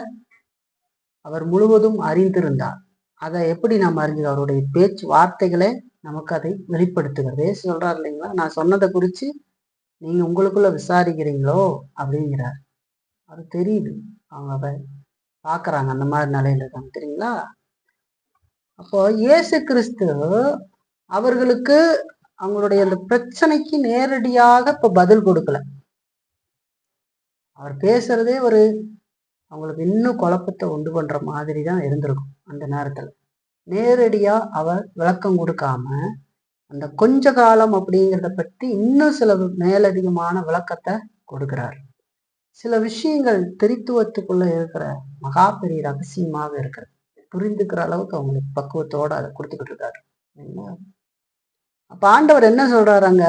அவர் முழுவதும் அறிந்திருந்தார். அதை எப்படி நாம் அறிஞ்சது? அவருடைய பேச்சு வார்த்தைகளே நமக்கு அதை வெளிப்படுத்துகிறது. சொல்றாரு இல்லைங்களா, நான் சொன்னதை குறித்து நீங்க உங்களுக்குள்ள விசாரிக்கிறீங்களோ அப்படிங்கிறார். அது தெரியுது, அவங்க அதை பாக்குறாங்க, அந்த மாதிரி நிலையில இருக்காங்க. தெரியுங்களா? அப்போ இயேசு கிறிஸ்து அவர்களுக்கு அவங்களுடைய அந்த பிரச்சனைக்கு நேரடியாக இப்ப பதில் கொடுக்கல. அவர் பேசுறதே ஒரு அவங்களுக்கு இன்னும் குழப்பத்தை உண்டு பண்ற மாதிரி தான் இருந்திருக்கும். அந்த நேரத்துல நேரடியா அவர் விளக்கம் கொடுக்காம அந்த கொஞ்ச காலம் அப்படிங்கிறத பற்றி இன்னும் சில மேலதிகமான விளக்கத்தை கொடுக்கிறார். சில விஷயங்கள் திரித்துவத்துக்குள்ள இருக்கிற மகா பெரிய ரகசியமாக இருக்கிறது, புரிந்துக்கிற அளவுக்கு அவங்களுக்கு பக்குவத்தோட அதை கொடுத்துக்கிட்டு இருக்காரு. அப்ப ஆண்டவர் என்ன சொல்றாருங்க,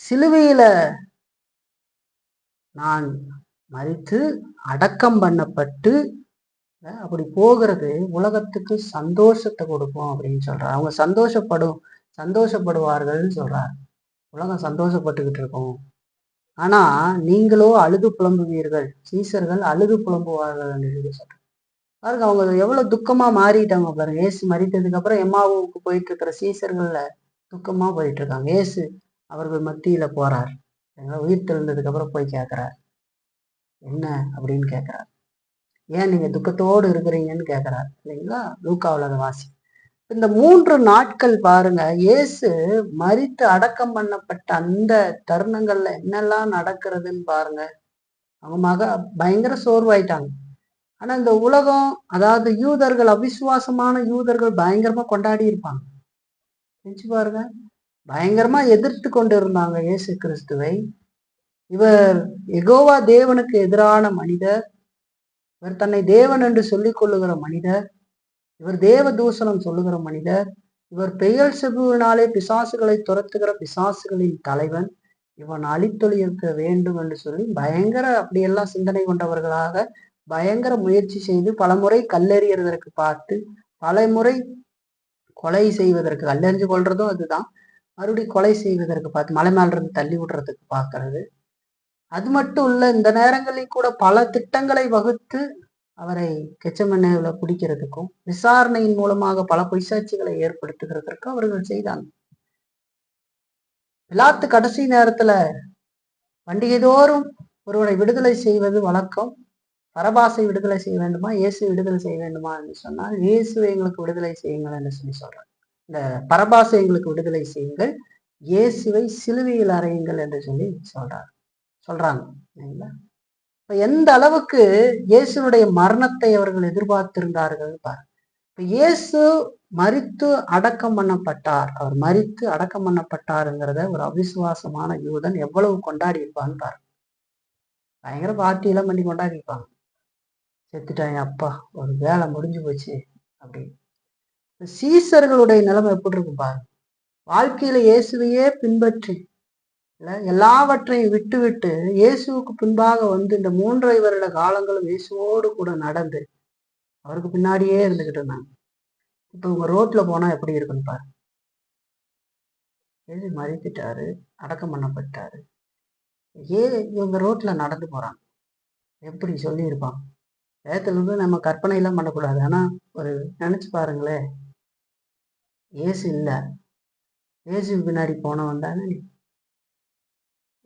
சிலுவையில நான் மரித்து அடக்கம் பண்ணப்பட்டு அப்படி போகிறது உலகத்துக்கு சந்தோஷத்தை கொடுக்கும் அப்படின்னு சொல்றார். அவங்க சந்தோஷப்படுவார்கள்னு சொல்றார். உலகம் சந்தோஷப்பட்டுக்கிட்டு இருக்கும். ஆனா நீங்களோ அழுது புலம்புவீர்கள். சீசர்கள் அழுது புலம்புவார்கள் என்று சொல்றாங்க. பாருங்க, அவங்க எவ்வளவு துக்கமா மாறிட்டாங்க பாருங்க. ஏசு மரித்ததுக்கு அப்புறம் எம்மாவுக்கு போயிட்டு இருக்கிற சீசர்கள்ல துக்கமா போயிட்டு இருக்காங்க. ஏசு அவர்கள் மத்தியில போறார். உயிர் தெழுந்ததுக்கு அப்புறம் போய் கேட்கிறார், என்ன அப்படின்னு கேட்கிறார். ஏன் நீங்க துக்கத்தோடு இருக்கிறீங்கன்னு கேட்கிறார் இல்லைங்களா? லூக்காவுல அதை வாசி. இந்த 3 நாட்கள் பாருங்க, இயேசு மரித்து அடக்கம் பண்ணப்பட்ட அந்த தருணங்கள்ல என்னெல்லாம் நடக்கிறதுன்னு பாருங்க. அவங்க பயங்கர சோர்வாயிட்டாங்க. ஆனா இந்த உலகம், அதாவது யூதர்கள், அவிசுவாசமான யூதர்கள் பயங்கரமா கொண்டாடி இருப்பாங்க. நினைச்சு பாருங்க, பயங்கரமா எதிர்த்து கொண்டு இருந்தாங்க இயேசு கிறிஸ்துவை. இவர் யெகோவா தேவனுக்கு எதிரான மனிதர், இவர் தன்னை தேவன் என்று சொல்லிக் கொள்ளுகிற மனிதர், இவர் தேவ தூஷணம் சொல்லுகிற மனிதர், இவர் பெயல்செபூவினாலே பிசாசுகளை துரத்துகிற பிசாசுகளின் தலைவன், இவன் அழித்தொழிக்க வேண்டும் என்று சொல்லி பயங்கர அப்படியெல்லாம் சிந்தனை கொண்டவர்களாக பயங்கர முயற்சி செய்து பலமுறை கல்லெறியறதற்கு பார்த்து, பலமுறை கொலை செய்வதற்கு, கல்லெறிஞ்சு கொள்றதும் அதுதான், மறுபடியும் கொலை செய்வதற்கு பார்த்து, மலை மேல இருந்து தள்ளி விடுறதுக்கு பார்க்கறது. அது மட்டும் இல்ல, இந்த நேரங்களில் கூட பல திட்டங்களை வகுத்து அவரை கெச்சமனேல பிடிக்கிறதுக்கும் விசாரணையின் மூலமாக பல பொய்சாட்சிகளை ஏற்படுத்துகிறதற்கும் அவர்கள் செய்தாங்க. பிலாத்து கடைசி நேரத்துல பண்டிகை தோறும் ஒருவரை விடுதலை செய்வது வழக்கம். பரபாசை விடுதலை செய்ய வேண்டுமா, இயேசு விடுதலை செய்ய வேண்டுமா என்று சொன்னால், இயேசுவை எங்களுக்கு விடுதலை செய்யுங்கள் என்று சொல்லி சொல்றாங்க. இந்த பரபாசை எங்களுக்கு விடுதலை செய்யுங்கள், இயேசுவை சிலுவையில் அறையுங்கள் என்று சொல்லி சொல்றாங்க இல்லைங்களா? இப்ப எந்த அளவுக்கு இயேசுனுடைய மரணத்தை அவர்கள் எதிர்பார்த்திருந்தார்கள் பாரு. இப்ப இயேசு மரித்து அடக்கம் பண்ணப்பட்டார். அவர் மரித்து அடக்கம் பண்ணப்பட்டாருங்கிறத ஒரு அவிசுவாசமான யூதன் எவ்வளவு கொண்டாடி இருப்பான்னு பாரு. பயங்கர பார்ட்டியெல்லாம் பண்ணி கொண்டாடி இருப்பாங்க. செத்துட்டாங்க, அப்பா ஒரு வேலை முடிஞ்சு போச்சு அப்படின்னு. சீசர்களுடைய நிலைமை எப்படி இருக்கும் பாரு. வாழ்க்கையில இயேசுவையே பின்பற்றி எல்லாவற்றையும் விட்டு விட்டு இயேசுவுக்கு பின்பாக வந்து இந்த 3.5 வருட காலங்களும் இயேசுவோடு கூட நடந்து அவருக்கு பின்னாடியே இருந்துகிட்டு இருந்தாங்க. இப்ப உங்க ரோட்ல போனா எப்படி இருக்குன்னு பாரு. இயேசு மரித்துட்டாரு, அடக்கம் பண்ணப்பட்டாரு, இவங்க ரோட்ல நடந்து போறாங்க, எப்படி சொல்லி இருப்பாங்க? வேதத்துல இருந்து நம்ம கற்பனை எல்லாம் பண்ணக்கூடாது. ஆனா ஒரு நினைச்சு பாருங்களேன், இயேசு இல்ல, இயேசு பின்னாடி போனவன் தானே நீ.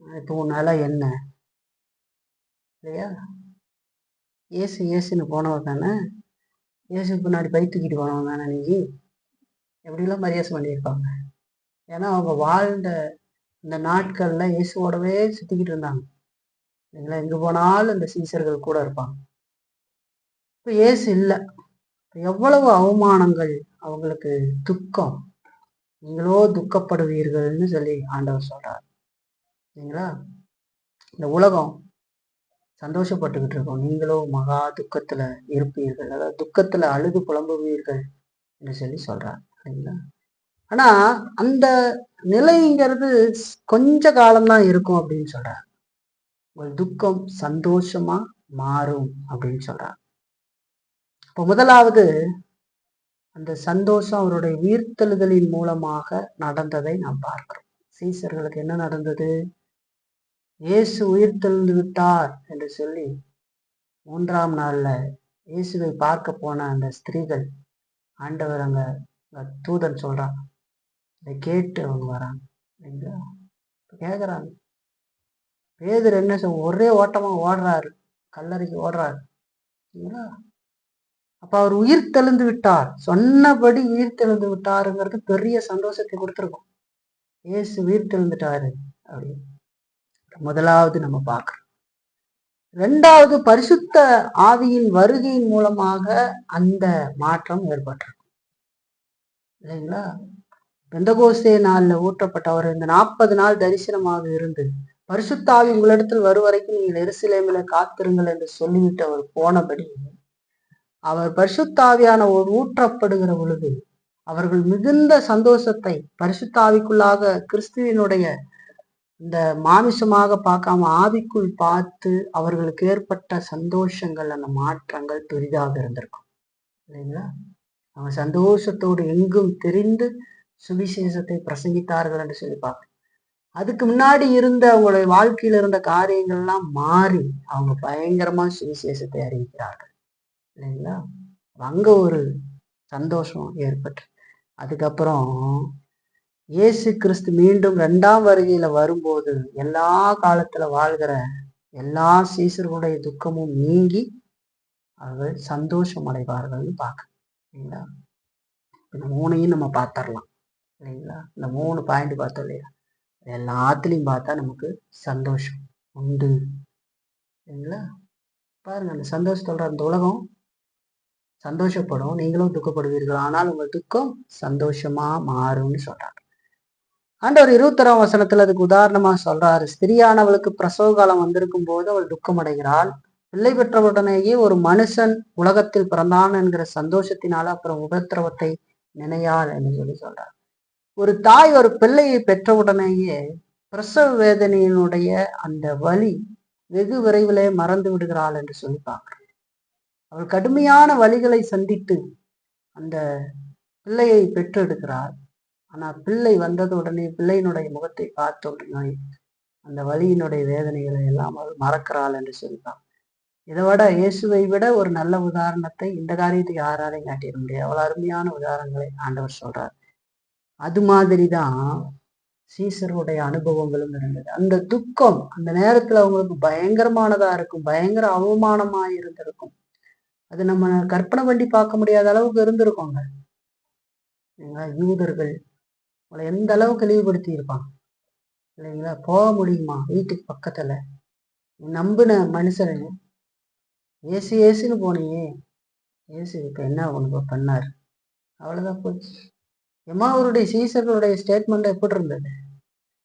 இப்போ உன்னால என்ன இல்லையா? இயேசுன்னு போனவன் தானே, இயேசு பின்னாடி பை தூக்கிட்டு போனவன் தானே நீ. எப்படிலாம் மரியாதை பண்ணியிருப்பாங்க. ஏன்னா அவங்க வாழ்ந்த இந்த நாட்கள்ல இயேசுவோடவே சுத்திக்கிட்டு இருந்தாங்க இல்லைங்களா? எங்க போனாலும் இந்த சீசர்கள் கூட இருப்பாங்க. இப்ப இயேசு இல்லை. எவ்வளவு அவமானங்கள், அவங்களுக்கு துக்கம். நீங்களோ துக்கப்படுவீர்கள்னு சொல்லி ஆண்டவர் சொல்றார் இல்லைங்களா? இந்த உலகம் சந்தோஷப்பட்டுக்கிட்டு இருக்கோம், நீங்களோ மகா துக்கத்துல இருப்பீர்கள், அதாவது துக்கத்துல அழுது புலம்புவீர்கள் என்று சொல்லி சொல்றார் இல்லைங்களா? ஆனா அந்த நிலைங்கிறது கொஞ்ச காலம்தான் இருக்கும் அப்படின்னு சொல்றார். உங்கள் துக்கம் சந்தோஷமா மாறும் அப்படின்னு சொல்றார். இப்போ முதலாவது அந்த சந்தோஷம் அவருடைய உயிர்த்தெழுதலின் மூலமாக நடந்ததை நாம் பார்க்கிறோம். சீசர்களுக்கு என்ன நடந்தது? இயேசு உயிர்த்தெழுந்து விட்டார் என்று சொல்லி 3ஆம் நாள்ல இயேசுவை பார்க்க போன அந்த ஸ்திரீகள், ஆண்டவர் அங்க தூதன் சொல்றான், இதை கேட்டு அவங்க வராங்க இல்லைங்களா? கேக்குறாங்க. பேதுரு என்ன ஒரே ஓட்டமா ஓடுறாரு, கல்லறைக்கு ஓடுறாரு இல்லைங்களா? அப்ப அவர் உயிர் தெழுந்து விட்டார், சொன்னபடி உயிர் தெழுந்து விட்டாருங்கிறது பெரிய சந்தோஷத்தை கொடுத்துருக்கோம். இயேசு உயிர் தெழுந்துட்டாரு அப்படின்னு முதலாவது நம்ம பார்க்கிறோம். 2வது, பரிசுத்த ஆவியின் வருகையின் மூலமாக அந்த மாற்றம் ஏற்பட்டிருக்கும் இல்லைங்களா? பெந்தகோஸ்தே நாள்ல ஊற்றப்பட்ட அவர் இந்த 40 நாள் தரிசனமாக இருந்து பரிசுத்த ஆவி உங்களிடத்தில் வரும் வரைக்கும் நீங்கள் எருசலேமில காத்திருங்கள் என்று சொல்லிவிட்டு அவர் போனபடி, அவர் பரிசுத்தாவியான ஒரு ஊற்றப்படுகிற பொழுது அவர்கள் மிகுந்த சந்தோஷத்தை, பரிசுத்தாவிக்குள்ளாக கிறிஸ்துவினுடைய இந்த மாமிசமாக பார்க்காம ஆவிக்குள் பார்த்து அவர்களுக்கு ஏற்பட்ட சந்தோஷங்கள், அந்த மாற்றங்கள் பெரிதாக இருந்திருக்கும் இல்லைங்களா? அவங்க சந்தோஷத்தோடு எங்கும் தெரிந்து சுவிசேஷத்தை பிரசங்கித்தார்கள் என்று சொல்லி பார்க்கணும். அதுக்கு முன்னாடி இருந்த அவங்களுடைய வாழ்க்கையில இருந்த காரியங்கள்லாம் மாறி அவங்க பயங்கரமா சுவிசேஷத்தை அறிவிக்கிறார்கள் இல்லைங்களா? அங்க ஒரு சந்தோஷம் ஏற்பட்டு, அதுக்கப்புறம் இயேசு கிறிஸ்து மீண்டும் 2ஆம் வருகையில வரும்போது எல்லா காலத்துல வாழ்கிற எல்லா சீசர்களுடைய துக்கமும் நீங்கி அவர்கள் சந்தோஷம் அடைவார்கள்னு இல்லைங்களா? இந்த 3ஐயும் நம்ம பார்த்தரலாம் இல்லைங்களா? இந்த 3 பாயிண்ட் பார்த்தோம் இல்லையா? எல்லாத்துலயும் பார்த்தா நமக்கு சந்தோஷம் உண்டு இல்லைங்களா? பாருங்க, அந்த சந்தோஷத்தோட அந்த உலகம் சந்தோஷப்படும், நீங்களும் துக்கப்படுவீர்கள், ஆனால் உங்கள் துக்கம் சந்தோஷமா மாறும்னு சொல்றாங்க. ஆண்டவர் 21ஆம் வசனத்துல அதுக்கு உதாரணமா சொல்றாரு. ஸ்திரியானவளுக்கு பிரசவ காலம் வந்திருக்கும் போது அவள் துக்கம் அடைகிறாள். பிள்ளை பெற்றவுடனேயே ஒரு மனுஷன் உலகத்தில் பிறந்தான் என்கிற சந்தோஷத்தினால அப்புறம் உபத்திரவத்தை நினையாள் என்று சொல்லி சொல்றார். ஒரு தாய் ஒரு பிள்ளையை பெற்றவுடனேயே பிரசவ வேதனையினுடைய அந்த வலி வெகு விரைவிலே மறந்து விடுகிறாள் என்று சொல்லி பார்க்கிறோம். அவள் கடுமையான வலிகளை சந்தித்து அந்த பிள்ளையை பெற்றெடுக்கிறாள். ஆனா பிள்ளை வந்தது உடனே பிள்ளையினுடைய முகத்தை பார்த்த உடனே அந்த வலியினுடைய வேதனைகளை எல்லாம் அவள் மறக்கிறாள் என்று சொல்லிப்பான். இதை விட இயேசுவை விட ஒரு நல்ல உதாரணத்தை இந்த காரியத்துக்கு யாராலையும் காட்டிட முடியாது. அவ்வளவு அருமையான உதாரணங்களை ஆண்டவர் சொல்றார். அது மாதிரிதான் சீசருடைய அனுபவங்களும் இருந்தது. அந்த துக்கம் அந்த நேரத்துல அவங்களுக்கு பயங்கரமானதா இருக்கும், பயங்கர அவமானமா இருந்திருக்கும். அது நம்ம கற்பனை பண்ணி பார்க்க முடியாத அளவுக்கு இருந்திருக்கோங்க. யூதர்கள் உங்களை எந்த அளவுக்கு இழிவுபடுத்தி இருப்பான் இல்லைங்களா? போக முடியுமா வீட்டுக்கு பக்கத்துல? நம்பின மனுஷன் ஏசு ஏசுன்னு போனியே, ஏசு இப்ப என்ன உனக்கு பண்ணாரு? அவ்வளவுதான் போச்சு. எம்மாவருடைய சீசர்களுடைய ஸ்டேட்மெண்ட் எப்படி இருந்தது?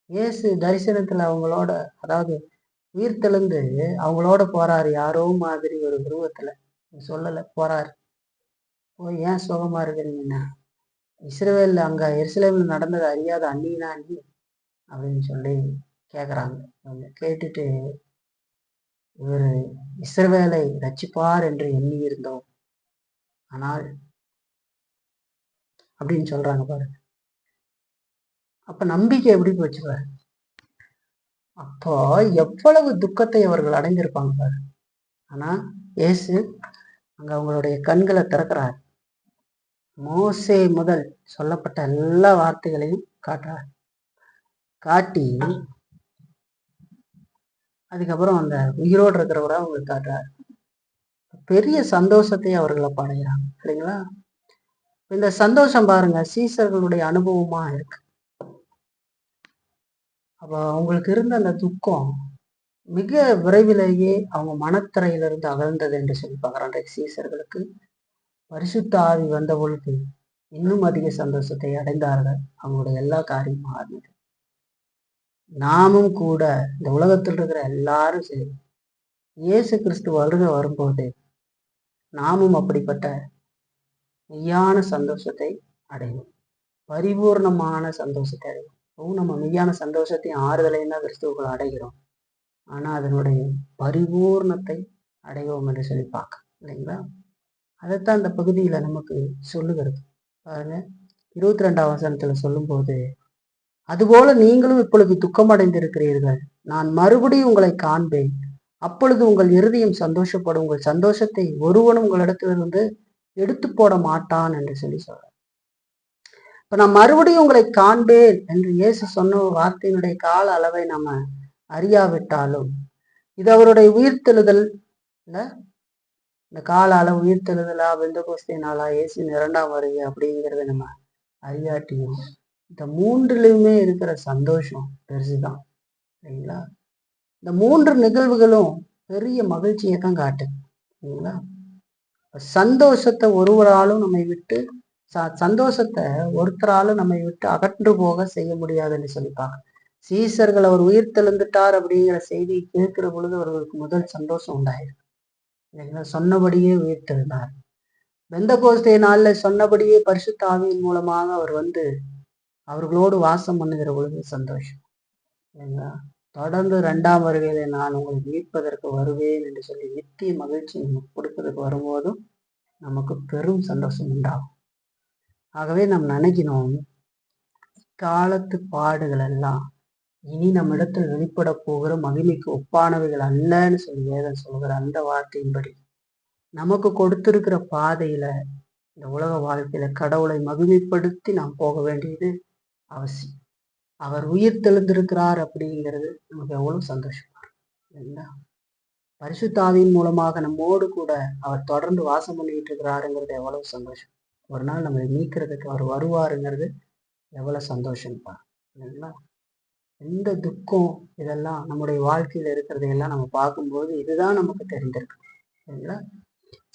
இயேசு தரிசனத்துல அவங்களோட, அதாவது உயிர்த்தெழுந்து அவங்களோட போறாரு, யாரோ மாதிரி ஒரு உருவத்துல, சொல்லல, போறாரு. போய் ஏன் சுகமா இருக்கிறீங்கன்னா, இஸ்ரவேல் அங்க எருசலேம்ல நடந்தது அறியாத அந்நியனா நீ அப்படின்னு சொல்லி கேக்குறாங்க. அவங்க கேட்டுட்டு, இவர் இஸ்ரவேலை ரட்சிப்பார் என்று எண்ணி இருந்தோம், ஆனால் அப்படின்னு சொல்றாங்க பாருங்க. அப்ப நம்பிக்கை எப்படி போச்சு பாரு. அப்போ எவ்வளவு துக்கத்தை அவர்கள் அடைந்திருப்பாங்க பாரு. ஆனா இயேசு அங்க அவங்களுடைய கண்களை திறக்கிறார். மோசே முதல் சொல்லப்பட்ட எல்லா வார்த்தைகளையும் காட்டுறார். காட்டி அதுக்கப்புறம் அந்த உயிரோடு இருக்கிறவரை அவங்களுக்கு காட்டுறார். பெரிய சந்தோஷத்தை அவர்களை படைகிறாங்க இல்லைங்களா? இந்த சந்தோஷம் பாருங்க சீசர்களுடைய அனுபவமா இருக்கு. அப்ப அவங்களுக்கு இருந்த அந்த துக்கம் மிக விரைவிலேயே அவங்க மனத்திரையிலிருந்து அகழ்ந்தது என்று சொல்லி பார்க்குறாங்க. சீசர்களுக்கு பரிசுத்த ஆவி வந்த பொழுது இன்னும் அதிக சந்தோஷத்தை அடைந்தார்கள். அவங்களுடைய எல்லா காரியமும் ஆரம்பிது. நாமும் கூட இந்த உலகத்தில் இருக்கிற எல்லாரும் சரி, இயேசு கிறிஸ்து வரும்போது நாமும் அப்படிப்பட்ட மெய்யான சந்தோஷத்தை அடைவோம், பரிபூர்ணமான சந்தோஷத்தை அடைவோம். நம்ம மெய்யான சந்தோஷத்தையும் ஆறுதலையும் தான் கிறிஸ்துவுக்குள் அடைகிறோம். ஆனா அதனுடைய பரிபூர்ணத்தை அடைவோம் என்று சொல்லி பார்க்க இல்லைங்களா? அதைத்தான் அந்த பகுதியில நமக்கு சொல்லுகிறது பாருங்க. 22ஆம் வசனத்துல சொல்லும் போது, அதுபோல நீங்களும் இப்பொழுது துக்கமடைந்திருக்கிறீர்கள், நான் மறுபடியும் உங்களை காண்பேன், அப்பொழுது உங்கள் இருதயம் சந்தோஷப்படும், உங்கள் சந்தோஷத்தை ஒருவனும் உங்களிடத்திலிருந்து எடுத்து போட மாட்டான் என்று சொல்லி சொல்ற. இப்ப நான் மறுபடியும் உங்களை காண்பேன் என்று இயேசு சொன்ன வார்த்தையினுடைய கால அளவை நம்ம அறியாவிட்டாலும், இது அவருடைய உயிர்த்தெழுதல், இந்த கால அளவு உயிர்த்தெழுதலா, பெந்தெகோஸ்தே நாளா, இயேசுவின் 2ஆம் வருகை அப்படிங்கிறத நம்ம அறியாட்டியும் இந்த மூன்றுலையுமே இருக்கிற சந்தோஷம் பெருசுதான் இல்லைங்களா? இந்த 3 நிகழ்வுகளும் பெரிய மகிழ்ச்சியை தான் காட்டுது இல்லைங்களா? சந்தோஷத்தை ஒருவராலும் நம்மை விட்டு சந்தோஷத்தை ஒருத்தராலும் நம்மை விட்டு அகன்று போக செய்ய முடியாதுன்னு சொல்லிப்பாங்க. சீசர்கள் அவர் உயிர்த்தெழுந்துட்டார் அப்படிங்கிற செய்தியை கேட்கிற பொழுது அவர்களுக்கு முதல் சந்தோஷம் உண்டாயிருக்கு இல்லைங்களா? சொன்னபடியே உயிர்த்தெழுந்தார். பெந்தெகோஸ்தே நாள்ல சொன்னபடியே பரிசுத்த ஆவியின் மூலமாக அவர் வந்து அவர்களோடு வாசம் பண்ணுகிற பொழுது சந்தோஷம் தொடர்ந்து 2ஆம் வருகையில நான் உங்களை மீட்பதற்கு வருவேன் என்று சொல்லி நித்திய மகிழ்ச்சி நமக்கு கொடுப்பதற்கு வரும்போதும் நமக்கு பெரும் சந்தோஷம் உண்டாகும். ஆகவே நாம் நினைக்கணும், காலத்து பாடுகள் எல்லாம் இனி நம்ம இடத்தில் வெளிப்பட போகிற மகிமைக்கு ஒப்பானவைகள் அல்லன்னு சொல்லி வேதம் சொல்கிற அந்த வார்த்தையின்படி நமக்கு கொடுத்திருக்கிற பாதையில இந்த உலக வாழ்க்கையில கடவுளை மகிமைப்படுத்தி நாம் போக வேண்டியது அவசியம். அவர் உயிர் தெழுந்திருக்கிறார் அப்படிங்கிறது நமக்கு எவ்வளவு சந்தோஷமா இல்லைங்களா? பரிசுத்தாவின் மூலமாக நம்மோடு கூட அவர் தொடர்ந்து வாசம் பண்ணிட்டு இருக்கிறாருங்கிறது எவ்வளவு சந்தோஷம். ஒரு நாள் நம்மளை மீட்கிறதுக்கு அவர் வருவாருங்கிறது எவ்வளவு சந்தோஷம்ப்பா இல்லைங்களா? எந்த துக்கம் இதெல்லாம் நம்முடைய வாழ்க்கையில இருக்கிறதையெல்லாம் நம்ம பார்க்கும்போது இதுதான் நமக்கு தெரிஞ்சிருக்கு இல்லைங்களா?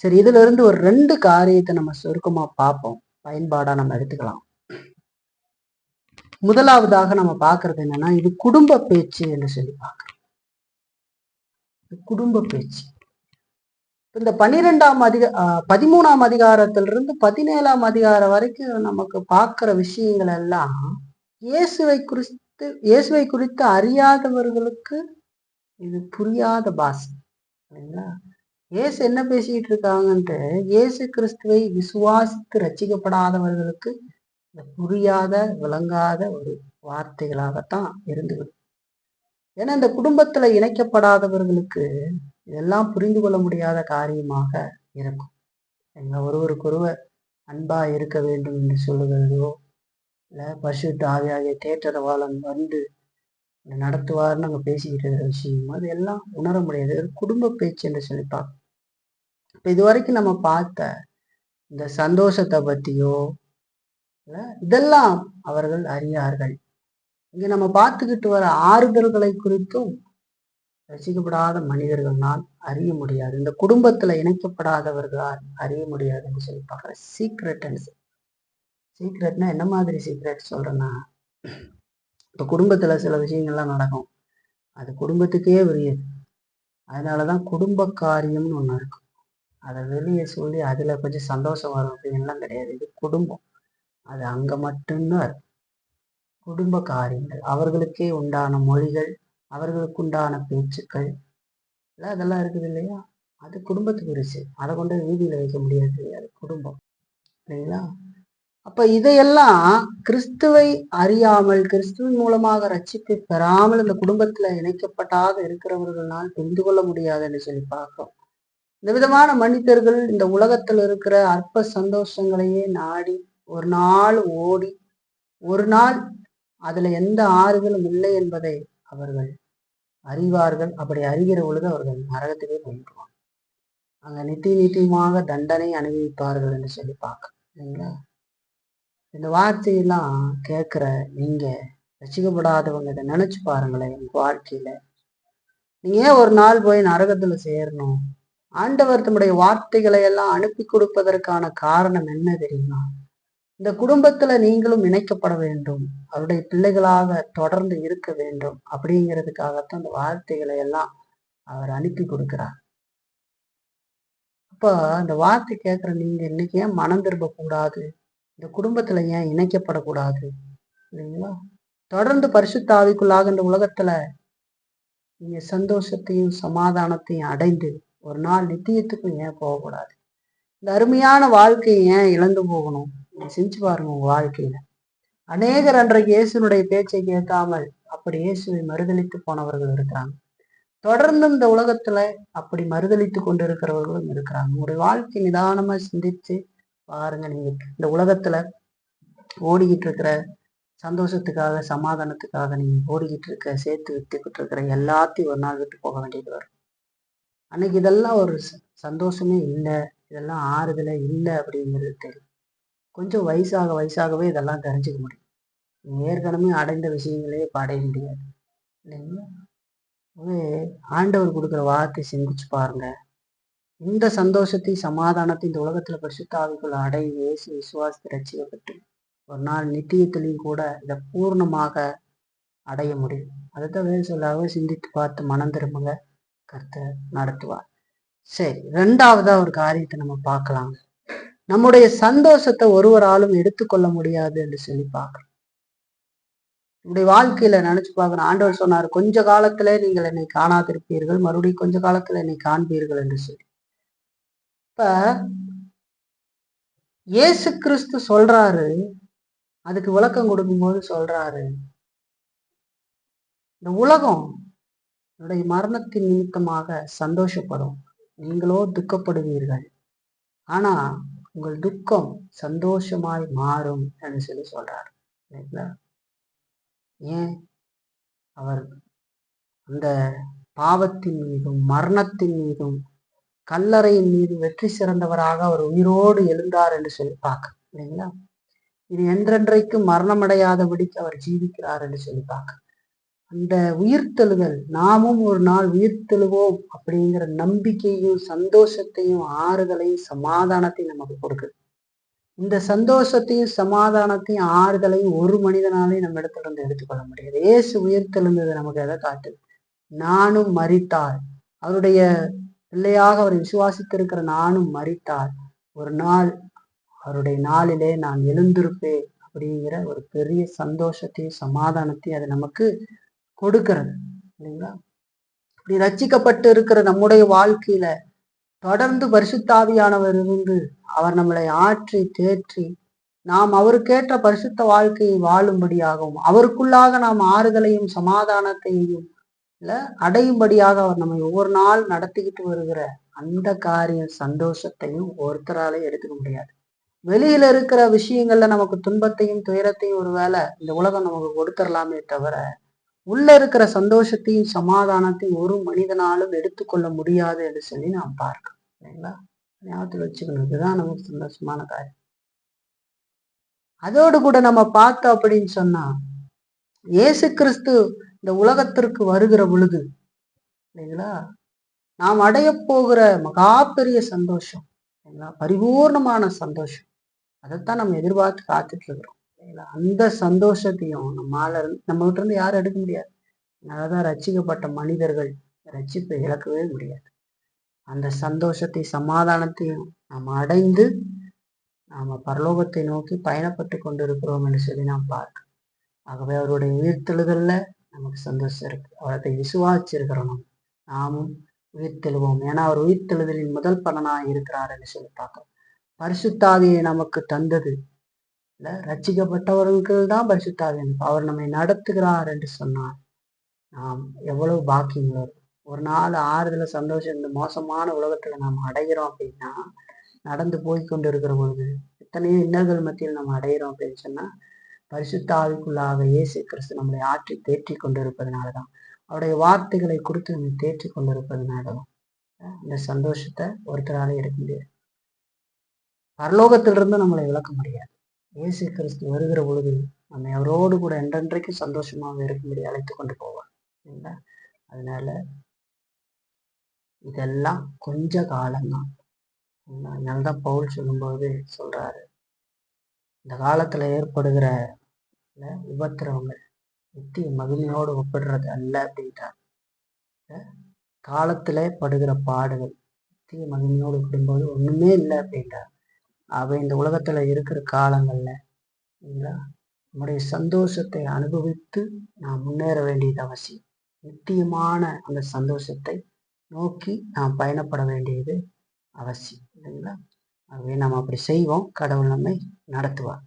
சரி, இதுல இருந்து ஒரு 2 காரியத்தை நம்ம சுருக்கமா பார்ப்போம், பயன்பாடா நம்ம எடுத்துக்கலாம். முதலாவதாக நம்ம பார்க்கறது என்னன்னா, இது குடும்ப பேச்சு என்று சொல்லி பார்க்கிறோம். குடும்ப பேச்சு இந்த 13ஆம் அதிகாரத்திலிருந்து 17ஆம் அதிகாரம் வரைக்கும் நமக்கு பார்க்கிற விஷயங்கள் எல்லாம் இயேசுவை குறித்து அறியாதவர்களுக்கு இது புரியாத பாஷை இல்லைங்களா? இயேசு என்ன பேசிட்டு இருக்காங்கன்ட்டு இயேசு கிறிஸ்துவை விசுவாசித்து ரட்சிக்கப்படாதவர்களுக்கு புரியாத விளங்காத ஒரு வார்த்தைகளாகத்தான் இருந்துவிடும். ஏன்னா இந்த குடும்பத்துல இணைக்கப்படாதவர்களுக்கு இதெல்லாம் புரிந்து கொள்ள முடியாத காரியமாக இருக்கும். ஒருவருக்கொருவர் அன்பா இருக்க வேண்டும் என்று சொல்லுகிறதோ இல்ல பரிசுத்த ஆவியாகிய தேற்றரவாளன் வந்து நடத்துவார்னு அங்க பேசிக்கிட்டு இருக்கிற விஷயம் அது எல்லாம் உணர முடியாது. குடும்ப பேச்சு என்று சொல்லிப்பாங்க. இப்ப இதுவரைக்கும் நம்ம பார்த்த இந்த சந்தோஷத்தை பத்தியோ இதெல்லாம் அவர்கள் அறியார்கள். இங்க நம்ம பார்த்துக்கிட்டு வர ஆறுதல்களை குறித்தும் ரசிக்கப்படாத மனிதர்களால் அறிய முடியாது. இந்த குடும்பத்துல இணைக்கப்படாதவர்களால் அறிய முடியாதுன்னு சொல்லி பார்க்குற சீக்ரெட்னா என்ன மாதிரி சீக்ரெட் சொல்றேன்னா, இப்ப குடும்பத்துல சில விஷயங்கள்லாம் நடக்கும், அது குடும்பத்துக்கே உரியது. அதனாலதான் குடும்ப காரியம்னு ஒண்ணு இருக்கும். அதை வெளியே சொல்லி அதுல கொஞ்சம் சந்தோஷம் வரும் அப்படின்லாம் கிடையாது. இது குடும்பம், அது அங்க மட்டும்தான் இருக்கும். குடும்ப காரியங்கள், அவர்களுக்கே உண்டான மொழிகள், அவர்களுக்கு உண்டான பேச்சுக்கள் அதெல்லாம் இருக்குது இல்லையா? அது குடும்பத்துக்கு இருச்சு. அதை கொண்டு வீதியில வைக்க முடியாது, அது குடும்பம் இல்லைங்களா? அப்ப இதையெல்லாம் கிறிஸ்துவை அறியாமல் கிறிஸ்துவின் மூலமாக ரட்சிப்பை பெறாமல் இந்த குடும்பத்துல இணைக்கப்பட்டாத இருக்கிறவர்களால் புரிந்து கொள்ள முடியாது என்று சொல்லி பார்க்கிறோம். இந்த விதமான மனிதர்கள் இந்த உலகத்தில் இருக்கிற அற்ப சந்தோஷங்களையே நாடி ஒரு நாள் ஓடி ஒரு நாள் அதுல எந்த ஆறுதலும் இல்லை என்பதை அவர்கள் அறிவார்கள். அப்படி அறிகிற பொழுது அவர்கள் நரகத்துக்கே போயிடுவாங்க. அங்க நித்தியமாக தண்டனை அனுபவிப்பார்கள் என்று சொல்லி பார்க்க இல்லைங்களா? இந்த வார்த்தையெல்லாம் கேட்கிற நீங்க ரசிக்கப்படாதவங்க இதை நினைச்சு பாருங்களேன். உங்க வாழ்க்கையில நீங்க ஏன் ஒரு நாள் போய் நரகத்துல சேரணும்? ஆண்டவர் தம்முடைய வார்த்தைகளை எல்லாம் அனுப்பி கொடுப்பதற்கான காரணம் என்ன தெரியுமா? இந்த குடும்பத்துல நீங்களும் இணைக்கப்பட வேண்டும், அவருடைய பிள்ளைகளாக தொடர்ந்து இருக்க வேண்டும் அப்படிங்கிறதுக்காகத்தான் இந்த வார்த்தைகளை எல்லாம் அவர் அனுப்பி கொடுக்கிறார். அப்ப அந்த வார்த்தை கேட்கிற நீங்க இன்னைக்கு ஏன் மனம் திரும்ப கூடாது? இந்த குடும்பத்துல ஏன் இணைக்கப்படக்கூடாது இல்லைங்களா? தொடர்ந்து பரிசுத்த ஆவிக்குள்ளாக இந்த உலகத்துல நீங்க சந்தோஷத்தையும் சமாதானத்தையும் அடைந்து ஒரு நாள் நித்தியத்துக்கும் ஏன் போகக்கூடாது? இந்த அருமையான வாழ்க்கையை ஏன் இழந்து போகணும்? செஞ்சு பாருங்க உங்க வாழ்க்கையில. அநேகர் அன்றைக்கு இயேசுனுடைய பேச்சை கேட்காமல் அப்படி இயேசுவை மறுதலித்து போனவர்கள் இருக்கிறாங்க. தொடர்ந்து இந்த உலகத்துல அப்படி மறுதலித்து கொண்டு இருக்கிறவர்களும் இருக்கிறாங்க. உங்களுடைய வாழ்க்கை நிதானமா சிந்திச்சு பாருங்க. நீங்க இந்த உலகத்துல ஓடிக்கிட்டு இருக்கிற சந்தோஷத்துக்காக சமாதானத்துக்காக நீங்க ஓடிக்கிட்டு இருக்க சேர்த்து வித்துக்கிட்டு இருக்கிற எல்லாத்தையும் ஒரு நாள் விட்டு போக வேண்டியது வரும். அன்னைக்கு இதெல்லாம் ஒரு சந்தோஷமே இல்லை, இதெல்லாம் ஆறுதலே இல்லை அப்படிங்கிறது தெரியும். கொஞ்சம் வயசாகவே இதெல்லாம் தெரிஞ்சுக்க முடியும். ஏற்கனவே அடைந்த விஷயங்களே இப்ப அடைய முடியாது இல்லைங்களா? ஆண்டவர் கொடுக்குற வார்த்தை சிந்திச்சு பாருங்க. இந்த சந்தோஷத்தை சமாதானத்தை இந்த உலகத்துல பரிசுத்த ஆவிக்குள்ள அடைந்து இயேசு விசுவாசத்தை ரட்சிக்கப்பட்டு ஒரு நாள் நித்தியத்திலையும் கூட இதை பூர்ணமாக அடைய முடியும். அதைத்தான் வேறு சொல்லாக சிந்தித்து பார்த்து மனம் திரும்புங்க, கர்த்தர் நடத்துவார். சரி, 2ஆவதா ஒரு காரியத்தை நம்ம பார்க்கலாம். நம்முடைய சந்தோஷத்தை ஒருவராலும் எடுத்துக்கொள்ள முடியாது என்று சொல்லி பார்க்கலாம். நம்முடைய வாழ்க்கையில நினைச்சு பார்க்கணும். ஆண்டவர் சொன்னார், கொஞ்ச காலத்திலே நீங்கள் என்னை காணாதிருப்பீர்கள், மறுபடியும் கொஞ்ச காலத்துல என்னை காண்பீர்கள் என்று சொல்லி. இப்ப இயேசு கிறிஸ்து சொல்றாரு, அதுக்கு விளக்கம் கொடுக்கும்போது சொல்றாரு, இந்த உலகம் என்னுடைய மரணத்தின் நிமித்தமாக சந்தோஷப்படும், நீங்களோ துக்கப்படுவீர்கள், ஆனா உங்கள் துக்கம் சந்தோஷமாய் மாறும் என்று சொல்லி சொல்றாரு. ஏன்? அவர் அந்த பாவத்தின் மீதும் மரணத்தின் மீதும் கல்லறையின் மீது வெற்றி சிறந்தவராக அவர் உயிரோடு எழுந்தார் என்று சொல்லி பார்க்க இல்லைங்களா? இது என்றென்றைக்கும் மரணமடையாதபடிக்கு அவர் ஜீவிக்கிறார் என்று சொல்லி பார்க்க, அந்த உயிர்த்தெழுதல், நாமும் ஒரு நாள் உயிர்த்தெழுவோம் அப்படிங்கிற நம்பிக்கையும் சந்தோஷத்தையும் ஆறுதலையும் சமாதானத்தையும் நமக்கு கொடுக்குது. இந்த சந்தோஷத்தையும் சமாதானத்தையும் ஆறுதலையும் ஒரு மனிதனாலே நம்ம இடத்துல இருந்து எடுத்துக்கொள்ள முடியாது. இயேசு உயிர்த்தெழுந்தது நமக்கு எதை காட்டுது? நானும் மரித்தால், அவருடைய பிள்ளையாக அவரை விசுவாசித்திருக்கிற நானும் மரித்தால் ஒரு நாள் அவருடைய நாளிலே நான் எழுந்திருப்பேன் அப்படிங்கிற ஒரு பெரிய சந்தோஷத்தையும் சமாதானத்தையும் அது நமக்கு கொடுக்கிறது இல்லைங்களா? இப்படி ரட்சிக்கப்பட்டு இருக்கிற நம்முடைய வாழ்க்கையில தொடர்ந்து பரிசுத்தாவியானவர் இருந்து அவர் நம்மளை ஆற்றி தேற்றி நாம் அவருக்கேற்ற பரிசுத்த வாழ்க்கையை வாழும்படியாகவும் அவருக்குள்ளாக நாம் ஆறுதலையும் சமாதானத்தையும் அடையும்படியாக அவர் நம்மை ஒவ்வொரு நாள் நடத்திக்கிட்டு வருகிற அந்த காரியம் சந்தோஷத்தையும் ஒருத்தராலே எடுத்துக்க முடியாது. வெளியில இருக்கிற விஷயங்கள்ல நமக்கு துன்பத்தையும் துயரத்தையும் ஒருவேளை இந்த உலகம் நமக்கு கொடுத்துடலாமே தவிர, உள்ள இருக்கிற சந்தோஷத்தையும் சமாதானத்தையும் ஒரு மனிதனாலும் எடுத்துக்கொள்ள முடியாது என்று சொல்லி நாம் பார்க்கணும் இல்லைங்களா? ஞாபகத்தில் வச்சுக்கணும், இதுதான் நமக்கு சந்தோஷமான காரியம். அதோடு கூட நம்ம பார்த்தோம் அப்படின்னு சொன்னா, இயேசு கிறிஸ்து இந்த உலகத்திற்கு வருகிற பொழுது இல்லைங்களா, நாம் அடைய போகிற மகா பெரிய சந்தோஷம் இல்லைங்களா, பரிபூர்ணமான சந்தோஷம், அதைத்தான் நம்ம எதிர்பார்த்து காத்துட்டு இருக்கிறோம் இல்லைங்களா? அந்த சந்தோஷத்தையும் நம்ம கிட்ட இருந்து யாரும் எடுக்க முடியாது. அதனாலதான் ரட்சிக்கப்பட்ட மனிதர்கள் ரட்சிப்பை இழக்கவே முடியாது. அந்த சந்தோஷத்தை சமாதானத்தையும் நாம் அடைந்து நாம பரலோகத்தை நோக்கி பயணப்பட்டு கொண்டிருக்கிறோம் என்று சொல்லி நாம் பார்க்க. ஆகவே அவருடைய உயிர்த்தெழுதல்ல நமக்கு சந்தோஷம் இருக்கு. அவரை விசுவாசிச்சிருக்கிறோம், நாமும் உயிர்த்தெழுவோம். ஏன்னா அவர் உயிர்த்தெழுதலின் முதல் பலனாக இருக்கிறார் என்று சொல்லி பார்க்கிறோம். பரிசுத்தாவியை நமக்கு தந்தது இல்ல, ரட்சிக்கப்பட்டவர்களுக்கு தான் பரிசுத்தாவி அவர் நம்மை நடத்துகிறார் என்று சொன்னார். நாம் எவ்வளவு பாக்கியங்களோ, ஒரு நாள் ஆறுதல சந்தோஷம் இந்த மோசமான உலகத்துல நாம் அடைகிறோம் அப்படின்னா, நடந்து போய் கொண்டு இருக்கிற பொழுது எத்தனையோ இன்னல்கள் மத்தியில் நம்ம அடைகிறோம் அப்படின்னு சொன்னா, பரிசுத்தாவிக்குள்ளாக இயேசு கிறிஸ்து நம்மளை ஆற்றி தேற்றி கொண்டிருப்பதனாலதான், அவருடைய வார்த்தைகளை கொடுத்து நம்மை தேற்றி கொண்டிருப்பதனாலதான் இந்த சந்தோஷத்தை ஒருத்தராலே எடுக்க முடியாது. பரலோகத்திலிருந்து நம்மளை விளக்க முடியாது. இயேசு கிறிஸ்து வருகிற பொழுது நம்மை அவரோடு கூட என்றென்றைக்கும் சந்தோஷமாக இருக்கும்படி அழைத்து கொண்டு போவார். அதனால இதெல்லாம் கொஞ்ச காலம்தான். அதனாலதான் பவுல் சொல்லும்போது சொல்றாரு, இந்த காலத்துல ஏற்படுகிற உபத்திரவங்கள் நித்திய மகிமையோடு ஒப்பிடுறது அல்ல அப்படின்றார். காலத்துல படுகிற பாடுகள் நித்திய மகிமையோடு ஒப்பிடும்போது ஒண்ணுமே இல்லை அப்படின்றார். அவை இந்த உலகத்துல இருக்கிற காலங்கள்ல நம்முடைய சந்தோஷத்தை அனுபவித்து நாம் முன்னேற வேண்டியது அவசியம். நித்தியமான அந்த சந்தோஷத்தை நோக்கி நாம் பயணப்பட வேண்டியது அவசியம் இல்லைங்களா? ஆகவே நாம் அப்படி செய்வோம், கடவுள் நம்மை நடத்துவார்.